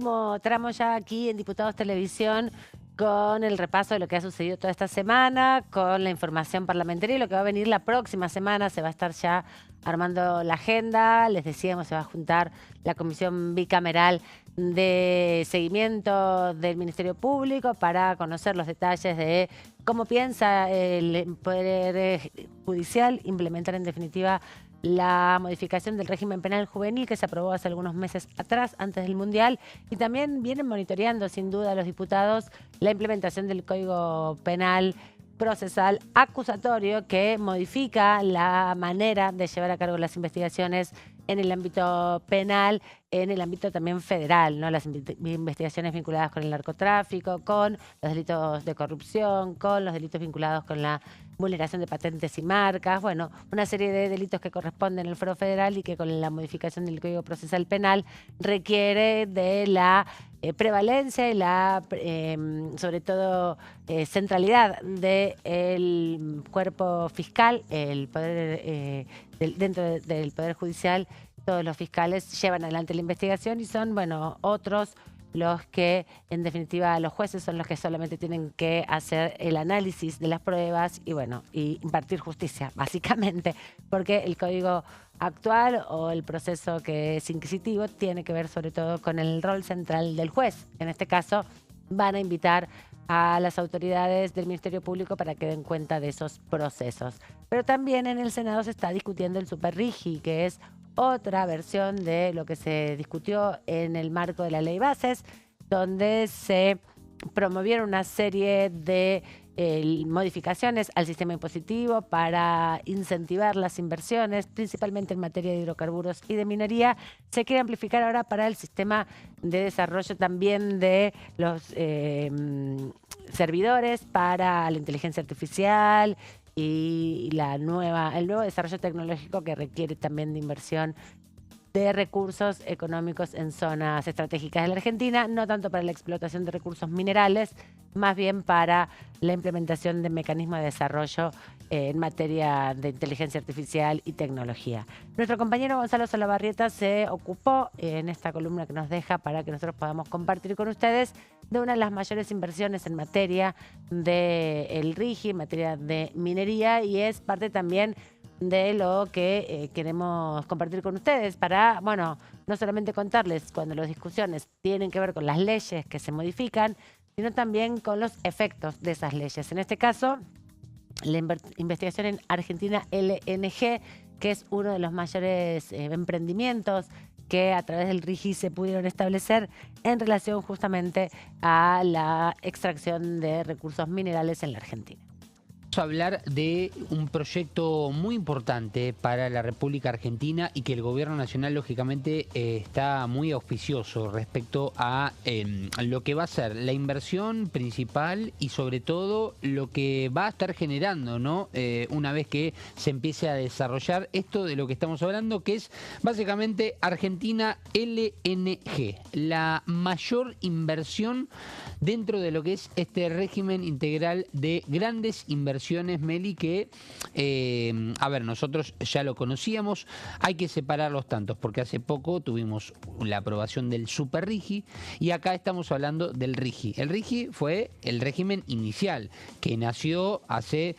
último tramo ya aquí en Diputados Televisión con el repaso de lo que ha sucedido toda esta semana, con la información parlamentaria y lo que va a venir la próxima semana. Se va a estar ya armando la agenda. Les decíamos, se va a juntar la Comisión Bicameral de Seguimiento del Ministerio Público para conocer los detalles de cómo piensa el Poder Judicial implementar en definitiva la modificación del régimen penal juvenil que se aprobó hace algunos meses atrás, antes del Mundial, y también vienen monitoreando sin duda los diputados la implementación del Código Penal Procesal Acusatorio que modifica la manera de llevar a cargo las investigaciones en el ámbito penal, en el ámbito también federal, ¿no? Las investigaciones vinculadas con el narcotráfico, con los delitos de corrupción, con los delitos vinculados con la vulneración de patentes y marcas, bueno, una serie de delitos que corresponden al fuero federal y que con la modificación del Código Procesal Penal requiere de la prevalencia y la, sobre todo, centralidad del cuerpo fiscal, el poder dentro del Poder Judicial. Todos los fiscales llevan adelante la investigación y son, bueno, otros los que, en definitiva, los jueces son los que solamente tienen que hacer el análisis de las pruebas y, bueno, y impartir justicia, básicamente, porque el código actual o el proceso que es inquisitivo tiene que ver sobre todo con el rol central del juez. En este caso, van a invitar a las autoridades del Ministerio Público para que den cuenta de esos procesos. Pero también en el Senado se está discutiendo el Superrigi, que es otra versión de lo que se discutió en el marco de la Ley Bases, donde se promovieron una serie de modificaciones al sistema impositivo para incentivar las inversiones, principalmente en materia de hidrocarburos y de minería. Se quiere amplificar ahora para el sistema de desarrollo también de los servidores para la inteligencia artificial y el nuevo desarrollo tecnológico que requiere también de inversión de recursos económicos en zonas estratégicas de la Argentina, no tanto para la explotación de recursos minerales, más bien para la implementación de mecanismos de desarrollo en materia de inteligencia artificial y tecnología. Nuestro compañero Gonzalo Solabarrieta se ocupó en esta columna que nos deja para que nosotros podamos compartir con ustedes de una de las mayores inversiones en materia del RIGI, en materia de minería, y es parte también de lo que queremos compartir con ustedes para, bueno, no solamente contarles cuando las discusiones tienen que ver con las leyes que se modifican, sino también con los efectos de esas leyes. En este caso, la investigación en Argentina LNG, que es uno de los mayores emprendimientos que a través del RIGI se pudieron establecer en relación justamente a la extracción de recursos minerales en la Argentina. Vamos a hablar de un proyecto muy importante para la República Argentina y que el gobierno nacional lógicamente está muy auspicioso respecto a lo que va a ser la inversión principal y sobre todo lo que va a estar generando, ¿no? Una vez que se empiece a desarrollar esto de lo que estamos hablando, que es básicamente Argentina LNG, la mayor inversión dentro de lo que es este régimen integral de grandes inversiones, Meli, que, a ver, nosotros ya lo conocíamos, hay que separar los tantos, porque hace poco tuvimos la aprobación del Superrigi y acá estamos hablando del RIGI. El RIGI fue el régimen inicial, que nació hace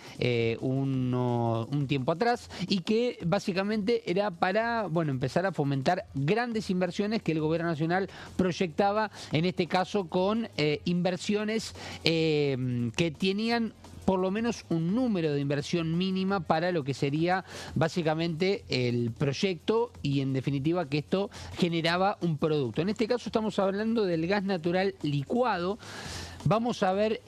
un tiempo atrás y que básicamente era para, bueno, empezar a fomentar grandes inversiones que el gobierno nacional proyectaba, en este caso con inversiones que tenían por lo menos un número de inversión mínima para lo que sería básicamente el proyecto y en definitiva que esto generaba un producto. En este caso estamos hablando del gas natural licuado. Vamos a ver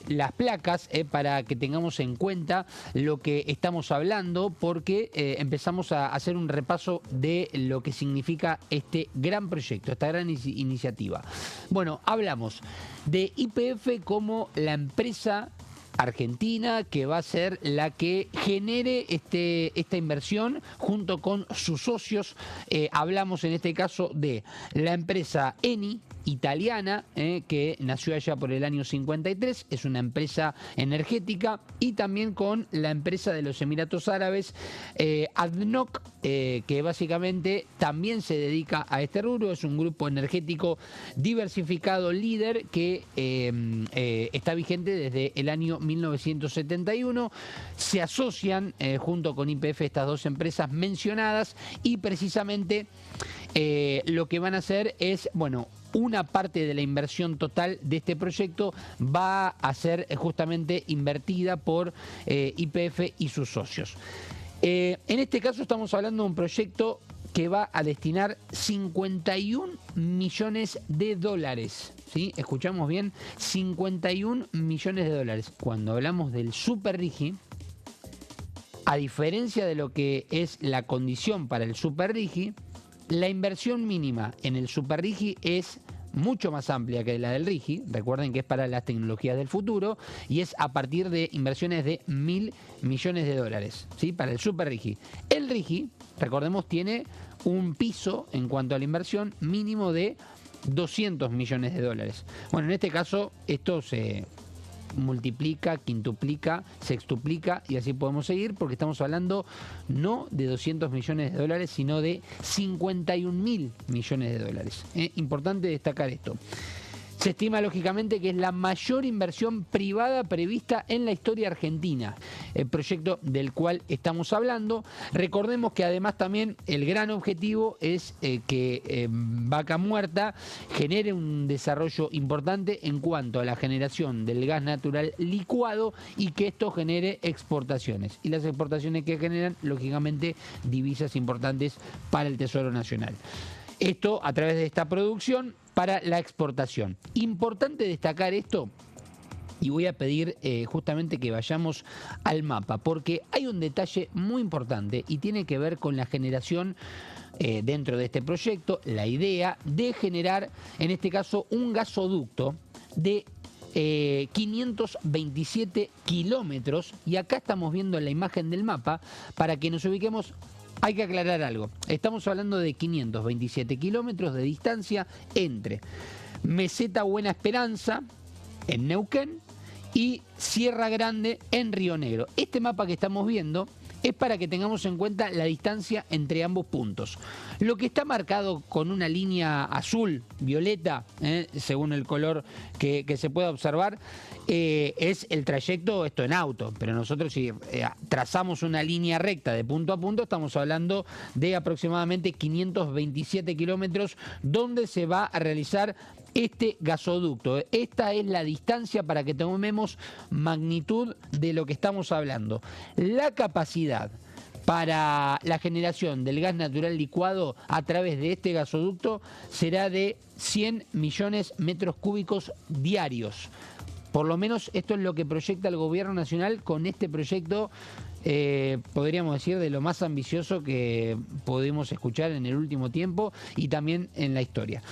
las placas para que tengamos en cuenta lo que estamos hablando, porque empezamos a hacer un repaso de lo que significa este gran proyecto, esta gran iniciativa. Bueno, hablamos de YPF como la empresa argentina que va a ser la que genere esta inversión junto con sus socios. Hablamos en este caso de la empresa Eni italiana, que nació allá por el año 53, es una empresa energética, y también con la empresa de los Emiratos Árabes, ADNOC, que básicamente también se dedica a este rubro. Es un grupo energético diversificado líder que está vigente desde el año 1971. Se asocian junto con YPF estas dos empresas mencionadas, y precisamente lo que van a hacer es, bueno, una parte de la inversión total de este proyecto va a ser justamente invertida por YPF y sus socios. En este caso estamos hablando de un proyecto que va a destinar 51 millones de dólares. ¿Sí? Escuchamos bien, 51 millones de dólares. Cuando hablamos del Super Rigi, a diferencia de lo que es la condición para el Super Rigi, la inversión mínima en el Super Rigi es mucho más amplia que la del Rigi. Recuerden que es para las tecnologías del futuro y es a partir de inversiones de 1.000 millones de dólares, ¿sí? Para el Super Rigi. El Rigi, recordemos, tiene un piso en cuanto a la inversión mínimo de 200 millones de dólares. Bueno, en este caso esto se multiplica, quintuplica, sextuplica, y así podemos seguir, porque estamos hablando no de 200 millones de dólares, sino de 51.000 millones de dólares. Importante destacar esto. Se estima lógicamente que es la mayor inversión privada prevista en la historia argentina, el proyecto del cual estamos hablando. Recordemos que además también el gran objetivo es que Vaca Muerta genere un desarrollo importante en cuanto a la generación del gas natural licuado, y que esto genere exportaciones. Y las exportaciones que generan, lógicamente, divisas importantes para el Tesoro Nacional. Esto a través de esta producción para la exportación. Importante destacar esto, y voy a pedir justamente que vayamos al mapa, porque hay un detalle muy importante y tiene que ver con la generación dentro de este proyecto, la idea de generar, en este caso, un gasoducto de 527 kilómetros, y acá estamos viendo la imagen del mapa para que nos ubiquemos. Hay que aclarar algo. Estamos hablando de 527 kilómetros de distancia entre Meseta Buena Esperanza, en Neuquén, y Sierra Grande, en Río Negro. Este mapa que estamos viendo es para que tengamos en cuenta la distancia entre ambos puntos. Lo que está marcado con una línea azul, violeta, según el color que se pueda observar, es el trayecto, esto en auto, pero nosotros si trazamos una línea recta de punto a punto, estamos hablando de aproximadamente 527 kilómetros donde se va a realizar este gasoducto. Esta es la distancia para que tomemos magnitud de lo que estamos hablando. La capacidad para la generación del gas natural licuado a través de este gasoducto será de 100 millones metros cúbicos diarios. Por lo menos esto es lo que proyecta el Gobierno Nacional con este proyecto, podríamos decir, de lo más ambicioso que pudimos escuchar en el último tiempo y también en la historia.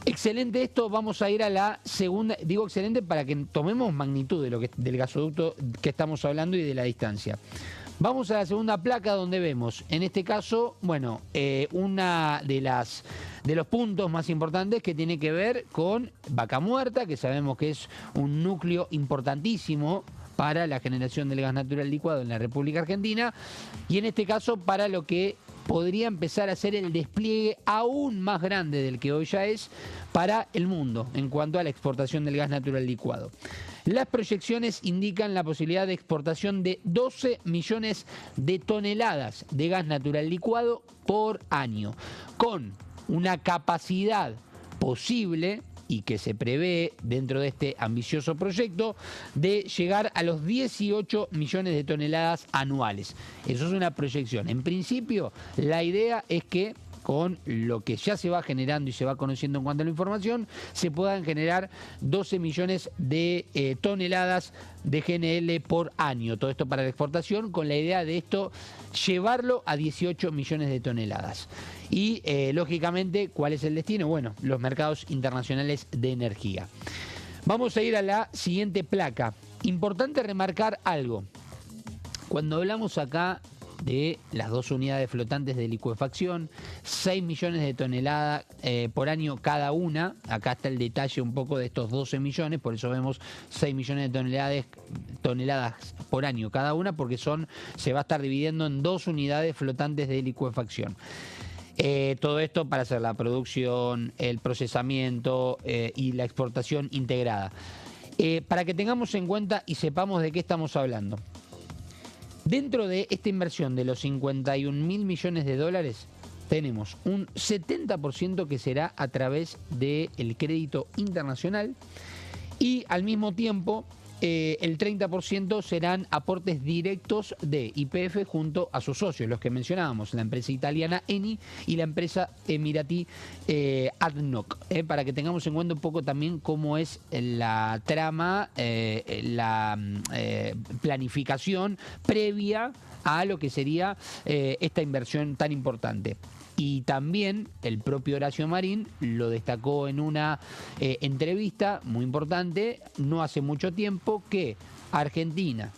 Excelente esto, vamos a ir a la segunda, digo excelente para que tomemos magnitud de del gasoducto que estamos hablando y de la distancia. Vamos a la segunda placa, donde vemos, en este caso, bueno, una de los puntos más importantes que tiene que ver con Vaca Muerta, que sabemos que es un núcleo importantísimo para la generación del gas natural licuado en la República Argentina, y en este caso para lo que podría empezar a ser el despliegue aún más grande del que hoy ya es para el mundo en cuanto a la exportación del gas natural licuado. Las proyecciones indican la posibilidad de exportación de 12 millones de toneladas de gas natural licuado por año, con una capacidad posible y que se prevé dentro de este ambicioso proyecto de llegar a los 18 millones de toneladas anuales. Eso es una proyección. En principio, la idea es que con lo que ya se va generando y se va conociendo en cuanto a la información, se puedan generar 12 millones de toneladas de GNL por año. Todo esto para la exportación, con la idea de esto llevarlo a 18 millones de toneladas. Y, lógicamente, ¿cuál es el destino? Bueno, los mercados internacionales de energía. Vamos a ir a la siguiente placa. Importante remarcar algo. Cuando hablamos acá de las 2 unidades flotantes de licuefacción, 6 millones de toneladas por año cada una. Acá está el detalle un poco de estos 12 millones, por eso vemos 6 millones de toneladas por año cada una, porque se va a estar dividiendo en 2 unidades flotantes de licuefacción. Todo esto para hacer la producción, el procesamiento y la exportación integrada. Para que tengamos en cuenta y sepamos de qué estamos hablando. Dentro de esta inversión de los 51.000 millones de dólares, tenemos un 70% que será a través del crédito internacional y al mismo tiempo el 30% serán aportes directos de YPF junto a sus socios, los que mencionábamos, la empresa italiana Eni y la empresa emiratí ADNOC, para que tengamos en cuenta un poco también cómo es la trama, la planificación previa a lo que sería esta inversión tan importante. Y también el propio Horacio Marín lo destacó en una entrevista muy importante no hace mucho tiempo, que Argentina,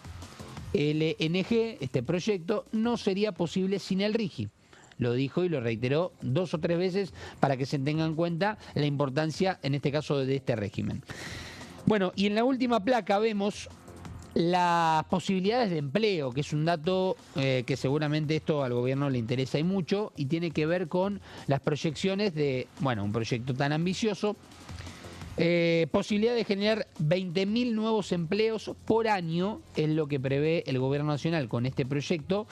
LNG, este proyecto, no sería posible sin el RIGI. Lo dijo y lo reiteró 2 o 3 veces para que se tenga en cuenta la importancia, en este caso, de este régimen. Bueno, y en la última placa vemos las posibilidades de empleo, que es un dato que seguramente esto al gobierno le interesa y mucho, y tiene que ver con las proyecciones de, bueno, un proyecto tan ambicioso. Posibilidad de generar 20.000 nuevos empleos por año es lo que prevé el gobierno nacional con este proyecto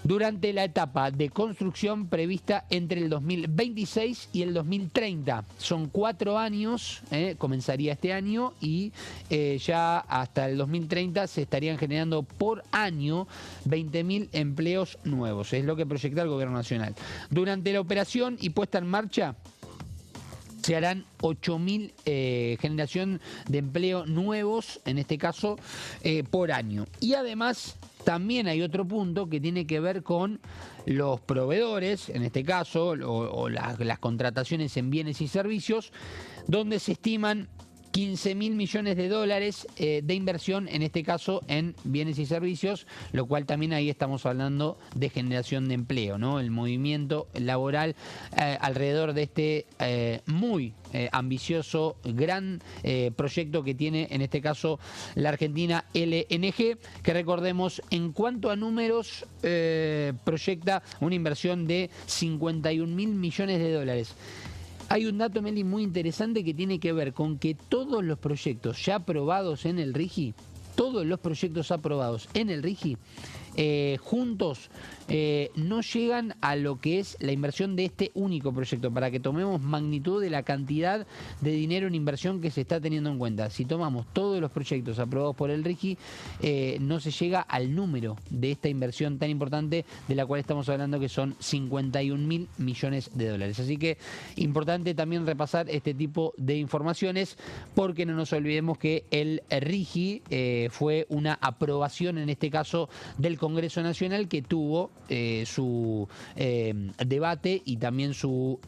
durante la etapa de construcción prevista entre el 2026 y el 2030. Son 4 años, comenzaría este año y ya hasta el 2030 se estarían generando por año 20.000 empleos nuevos. Es lo que proyecta el gobierno nacional. Durante la operación y puesta en marcha se harán 8.000 generación de empleo nuevos, en este caso, por año. Y además también hay otro punto que tiene que ver con los proveedores, en este caso, o las contrataciones en bienes y servicios, donde se estiman 15.000 millones de dólares de inversión, en este caso en bienes y servicios, lo cual también ahí estamos hablando de generación de empleo, ¿no? El movimiento laboral alrededor de este muy ambicioso, gran proyecto que tiene en este caso la Argentina LNG, que recordemos, en cuanto a números, proyecta una inversión de 51.000 millones de dólares. Hay un dato, Meli, muy interesante que tiene que ver con que todos los proyectos ya aprobados en el RIGI, juntos no llegan a lo que es la inversión de este único proyecto, para que tomemos magnitud de la cantidad de dinero en inversión que se está teniendo en cuenta. Si tomamos todos los proyectos aprobados por el RIGI, no se llega al número de esta inversión tan importante de la cual estamos hablando, que son 51.000 millones de dólares. Así que importante también repasar este tipo de informaciones, porque no nos olvidemos que el RIGI fue una aprobación, en este caso, del Congreso Nacional, que tuvo su debate y también su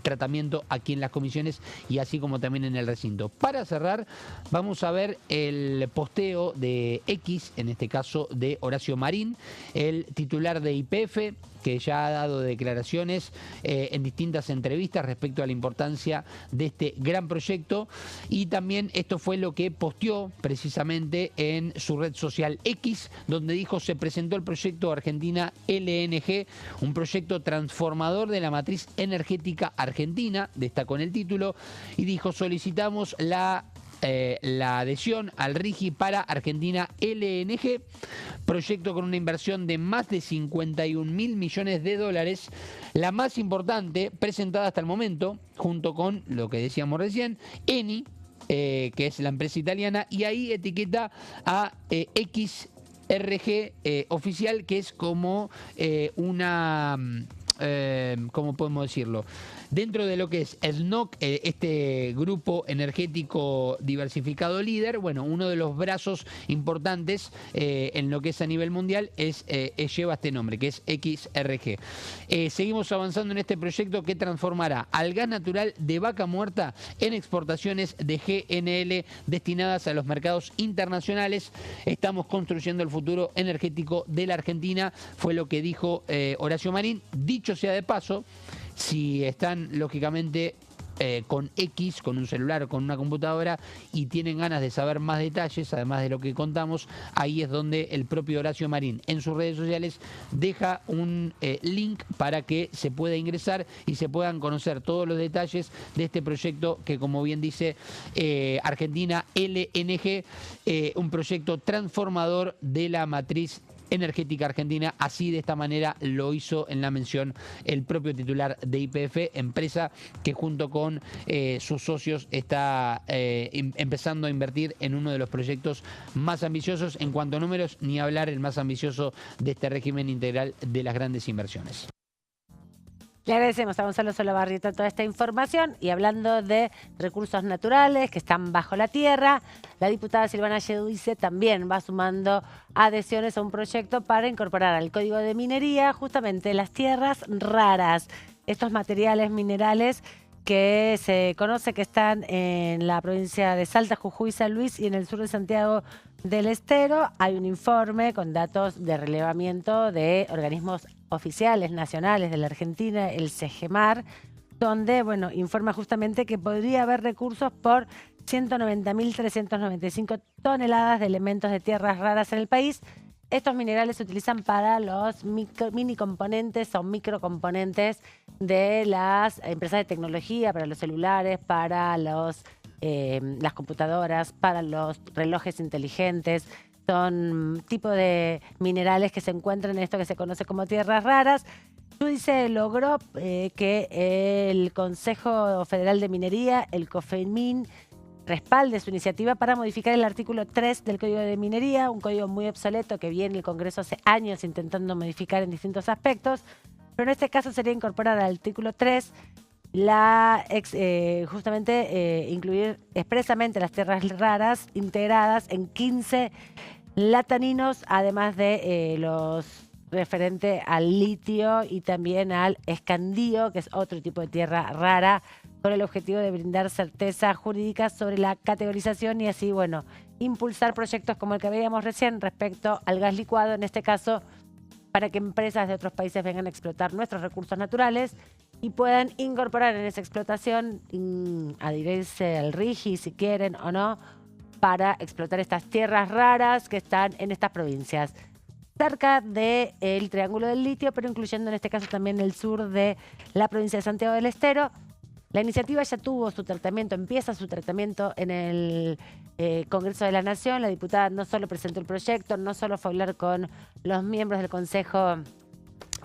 tratamiento aquí en las comisiones y así como también en el recinto. Para cerrar, vamos a ver el posteo de X, en este caso de Horacio Marín, el titular de YPF, que ya ha dado declaraciones en distintas entrevistas respecto a la importancia de este gran proyecto, y también esto fue lo que posteó precisamente en su red social X, donde dijo: se presentó el proyecto Argentina LNG, un proyecto transformador de la matriz energética argentina, destacó en el título, y dijo: solicitamos la adhesión al RIGI para Argentina LNG, proyecto con una inversión de más de 51.000 millones de dólares, la más importante presentada hasta el momento, junto con lo que decíamos recién, Eni, que es la empresa italiana, y ahí etiqueta a XRG oficial, que es como una ¿cómo podemos decirlo? Dentro de lo que es el NOC, este grupo energético diversificado líder, bueno, uno de los brazos importantes en lo que es a nivel mundial lleva este nombre, que es XRG. Seguimos avanzando en este proyecto que transformará al gas natural de vaca muerta en exportaciones de GNL destinadas a los mercados internacionales. Estamos construyendo el futuro energético de la Argentina, fue lo que dijo Horacio Marín. Dicho sea de paso, si están lógicamente con X, con un celular o con una computadora y tienen ganas de saber más detalles, además de lo que contamos, ahí es donde el propio Horacio Marín en sus redes sociales deja un link para que se pueda ingresar y se puedan conocer todos los detalles de este proyecto que, como bien dice Argentina LNG, un proyecto transformador de la matriz energética argentina. Así, de esta manera, lo hizo en la mención el propio titular de YPF, empresa que junto con sus socios está empezando a invertir en uno de los proyectos más ambiciosos en cuanto a números, ni hablar el más ambicioso de este régimen integral de las grandes inversiones. Le agradecemos a Gonzalo Solobarrieta toda esta información. Y hablando de recursos naturales que están bajo la tierra, la diputada Silvana Geduice también va sumando adhesiones a un proyecto para incorporar al Código de Minería justamente las tierras raras. Estos materiales minerales que se conoce que están en la provincia de Salta, Jujuy, San Luis y en el sur de Santiago del Estero. Hay un informe con datos de relevamiento de organismos oficiales nacionales de la Argentina, el CEGEMAR, donde, bueno, informa justamente que podría haber recursos por 190.395 toneladas de elementos de tierras raras en el país. Estos minerales se utilizan para los mini componentes o microcomponentes de las empresas de tecnología, para los celulares, para las computadoras, para los relojes inteligentes. Son tipo de minerales que se encuentran en esto que se conoce como tierras raras. Judice logró que el Consejo Federal de Minería, el COFEMIN, respalde su iniciativa para modificar el artículo 3 del Código de Minería, un código muy obsoleto que viene el Congreso hace años intentando modificar en distintos aspectos, pero en este caso sería incorporar al artículo 3 justamente incluir expresamente las tierras raras integradas en 15 lataninos, además de los referente al litio y también al escandío, que es otro tipo de tierra rara, con el objetivo de brindar certeza jurídica sobre la categorización y así, bueno, impulsar proyectos como el que veíamos recién respecto al gas licuado, en este caso, para que empresas de otros países vengan a explotar nuestros recursos naturales y puedan incorporar en esa explotación, adherirse al RIGI si quieren o no, para explotar estas tierras raras que están en estas provincias, cerca del Triángulo del Litio, pero incluyendo en este caso también el sur de la provincia de Santiago del Estero. La iniciativa ya tuvo su tratamiento, empieza su tratamiento en el Congreso de la Nación. La diputada no solo presentó el proyecto, no solo fue a hablar con los miembros del Consejo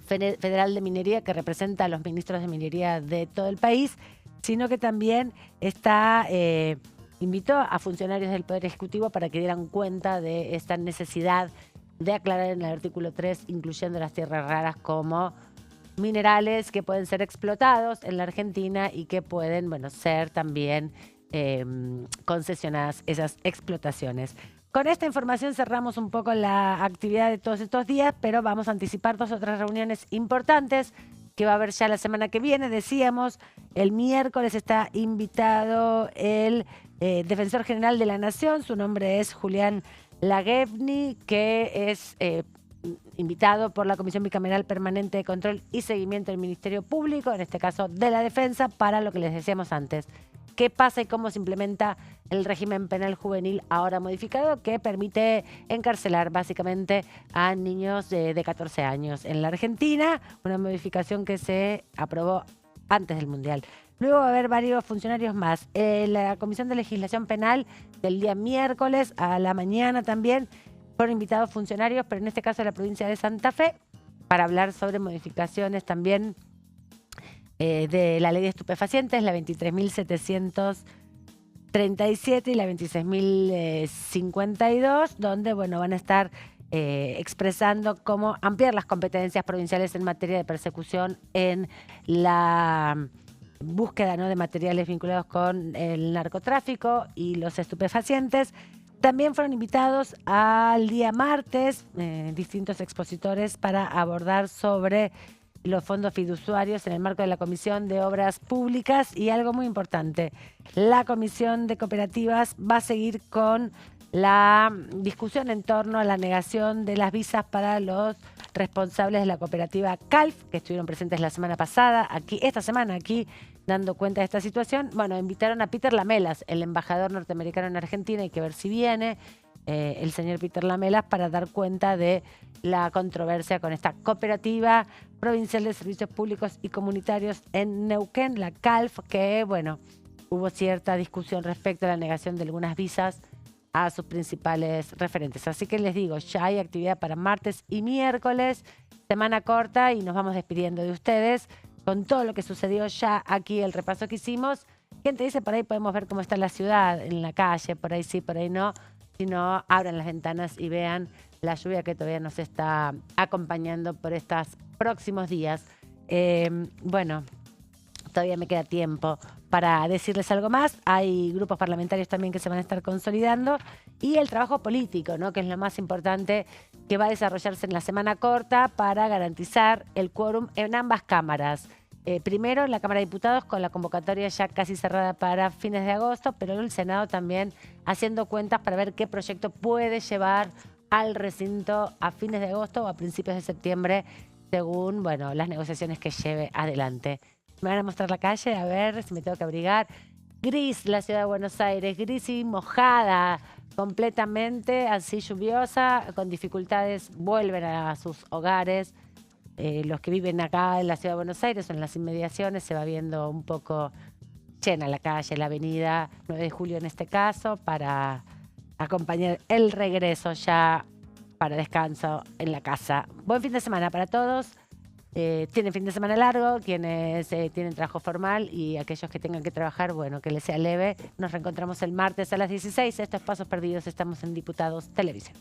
Federal de Minería, que representa a los ministros de minería de todo el país, sino que también invitó a funcionarios del Poder Ejecutivo para que dieran cuenta de esta necesidad de aclarar en el artículo 3, incluyendo las tierras raras como minerales que pueden ser explotados en la Argentina y que pueden, bueno, ser también concesionadas esas explotaciones. Con esta información cerramos un poco la actividad de todos estos días, pero vamos a anticipar dos otras reuniones importantes que va a haber ya la semana que viene. Decíamos, el miércoles está invitado el Defensor General de la Nación, su nombre es Julián Laguebni, que es invitado por la Comisión Bicameral Permanente de Control y Seguimiento del Ministerio Público, en este caso de la Defensa, para lo que les decíamos antes. ¿Qué pasa y cómo se implementa el régimen penal juvenil ahora modificado que permite encarcelar básicamente a niños de 14 años en la Argentina? Una modificación que se aprobó antes del Mundial. Luego va a haber varios funcionarios más. La Comisión de Legislación Penal del día miércoles a la mañana también fueron invitados funcionarios, pero en este caso de la provincia de Santa Fe, para hablar sobre modificaciones también de la ley de estupefacientes, la 23.737 y la 26.052, donde, bueno, van a estar expresando cómo ampliar las competencias provinciales en materia de persecución en la búsqueda, ¿no?, de materiales vinculados con el narcotráfico y los estupefacientes. También fueron invitados al día martes distintos expositores para abordar sobre los fondos fiduciarios en el marco de la Comisión de Obras Públicas. Y algo muy importante, la Comisión de Cooperativas va a seguir con la discusión en torno a la negación de las visas para los responsables de la cooperativa CALF, que estuvieron presentes la semana pasada, esta semana aquí, dando cuenta de esta situación. Bueno, invitaron a Peter Lamelas, el embajador norteamericano en Argentina, hay que ver si viene el señor Peter Lamelas para dar cuenta de la controversia con esta cooperativa provincial de servicios públicos y comunitarios en Neuquén, la CALF, que, bueno, hubo cierta discusión respecto a la negación de algunas visas a sus principales referentes. Así que les digo, ya hay actividad para martes y miércoles, semana corta, y nos vamos despidiendo de ustedes con todo lo que sucedió ya aquí, el repaso que hicimos. Gente dice, por ahí podemos ver cómo está la ciudad, en la calle, por ahí sí, por ahí no. Si no, abran las ventanas y vean la lluvia que todavía nos está acompañando por estos próximos días. Bueno, todavía me queda tiempo para decirles algo más. Hay grupos parlamentarios también que se van a estar consolidando y el trabajo político, ¿no?, que es lo más importante, que va a desarrollarse en la semana corta para garantizar el quórum en ambas cámaras. Primero en la Cámara de Diputados con la convocatoria ya casi cerrada para fines de agosto, pero el Senado también haciendo cuentas para ver qué proyecto puede llevar al recinto a fines de agosto o a principios de septiembre, según, bueno, las negociaciones que lleve adelante. Me van a mostrar la calle, a ver si me tengo que abrigar. Gris la ciudad de Buenos Aires, gris y mojada, completamente así lluviosa, con dificultades, vuelven a sus hogares. Los que viven acá en la ciudad de Buenos Aires o en las inmediaciones, se va viendo un poco llena la calle, la avenida 9 de Julio en este caso, para acompañar el regreso ya para descanso en la casa. Buen fin de semana para todos. Tienen fin de semana largo, quienes tienen trabajo formal, y aquellos que tengan que trabajar, bueno, que les sea leve. Nos reencontramos el martes a las 16. Esto es Pasos Perdidos, estamos en Diputados Televisión.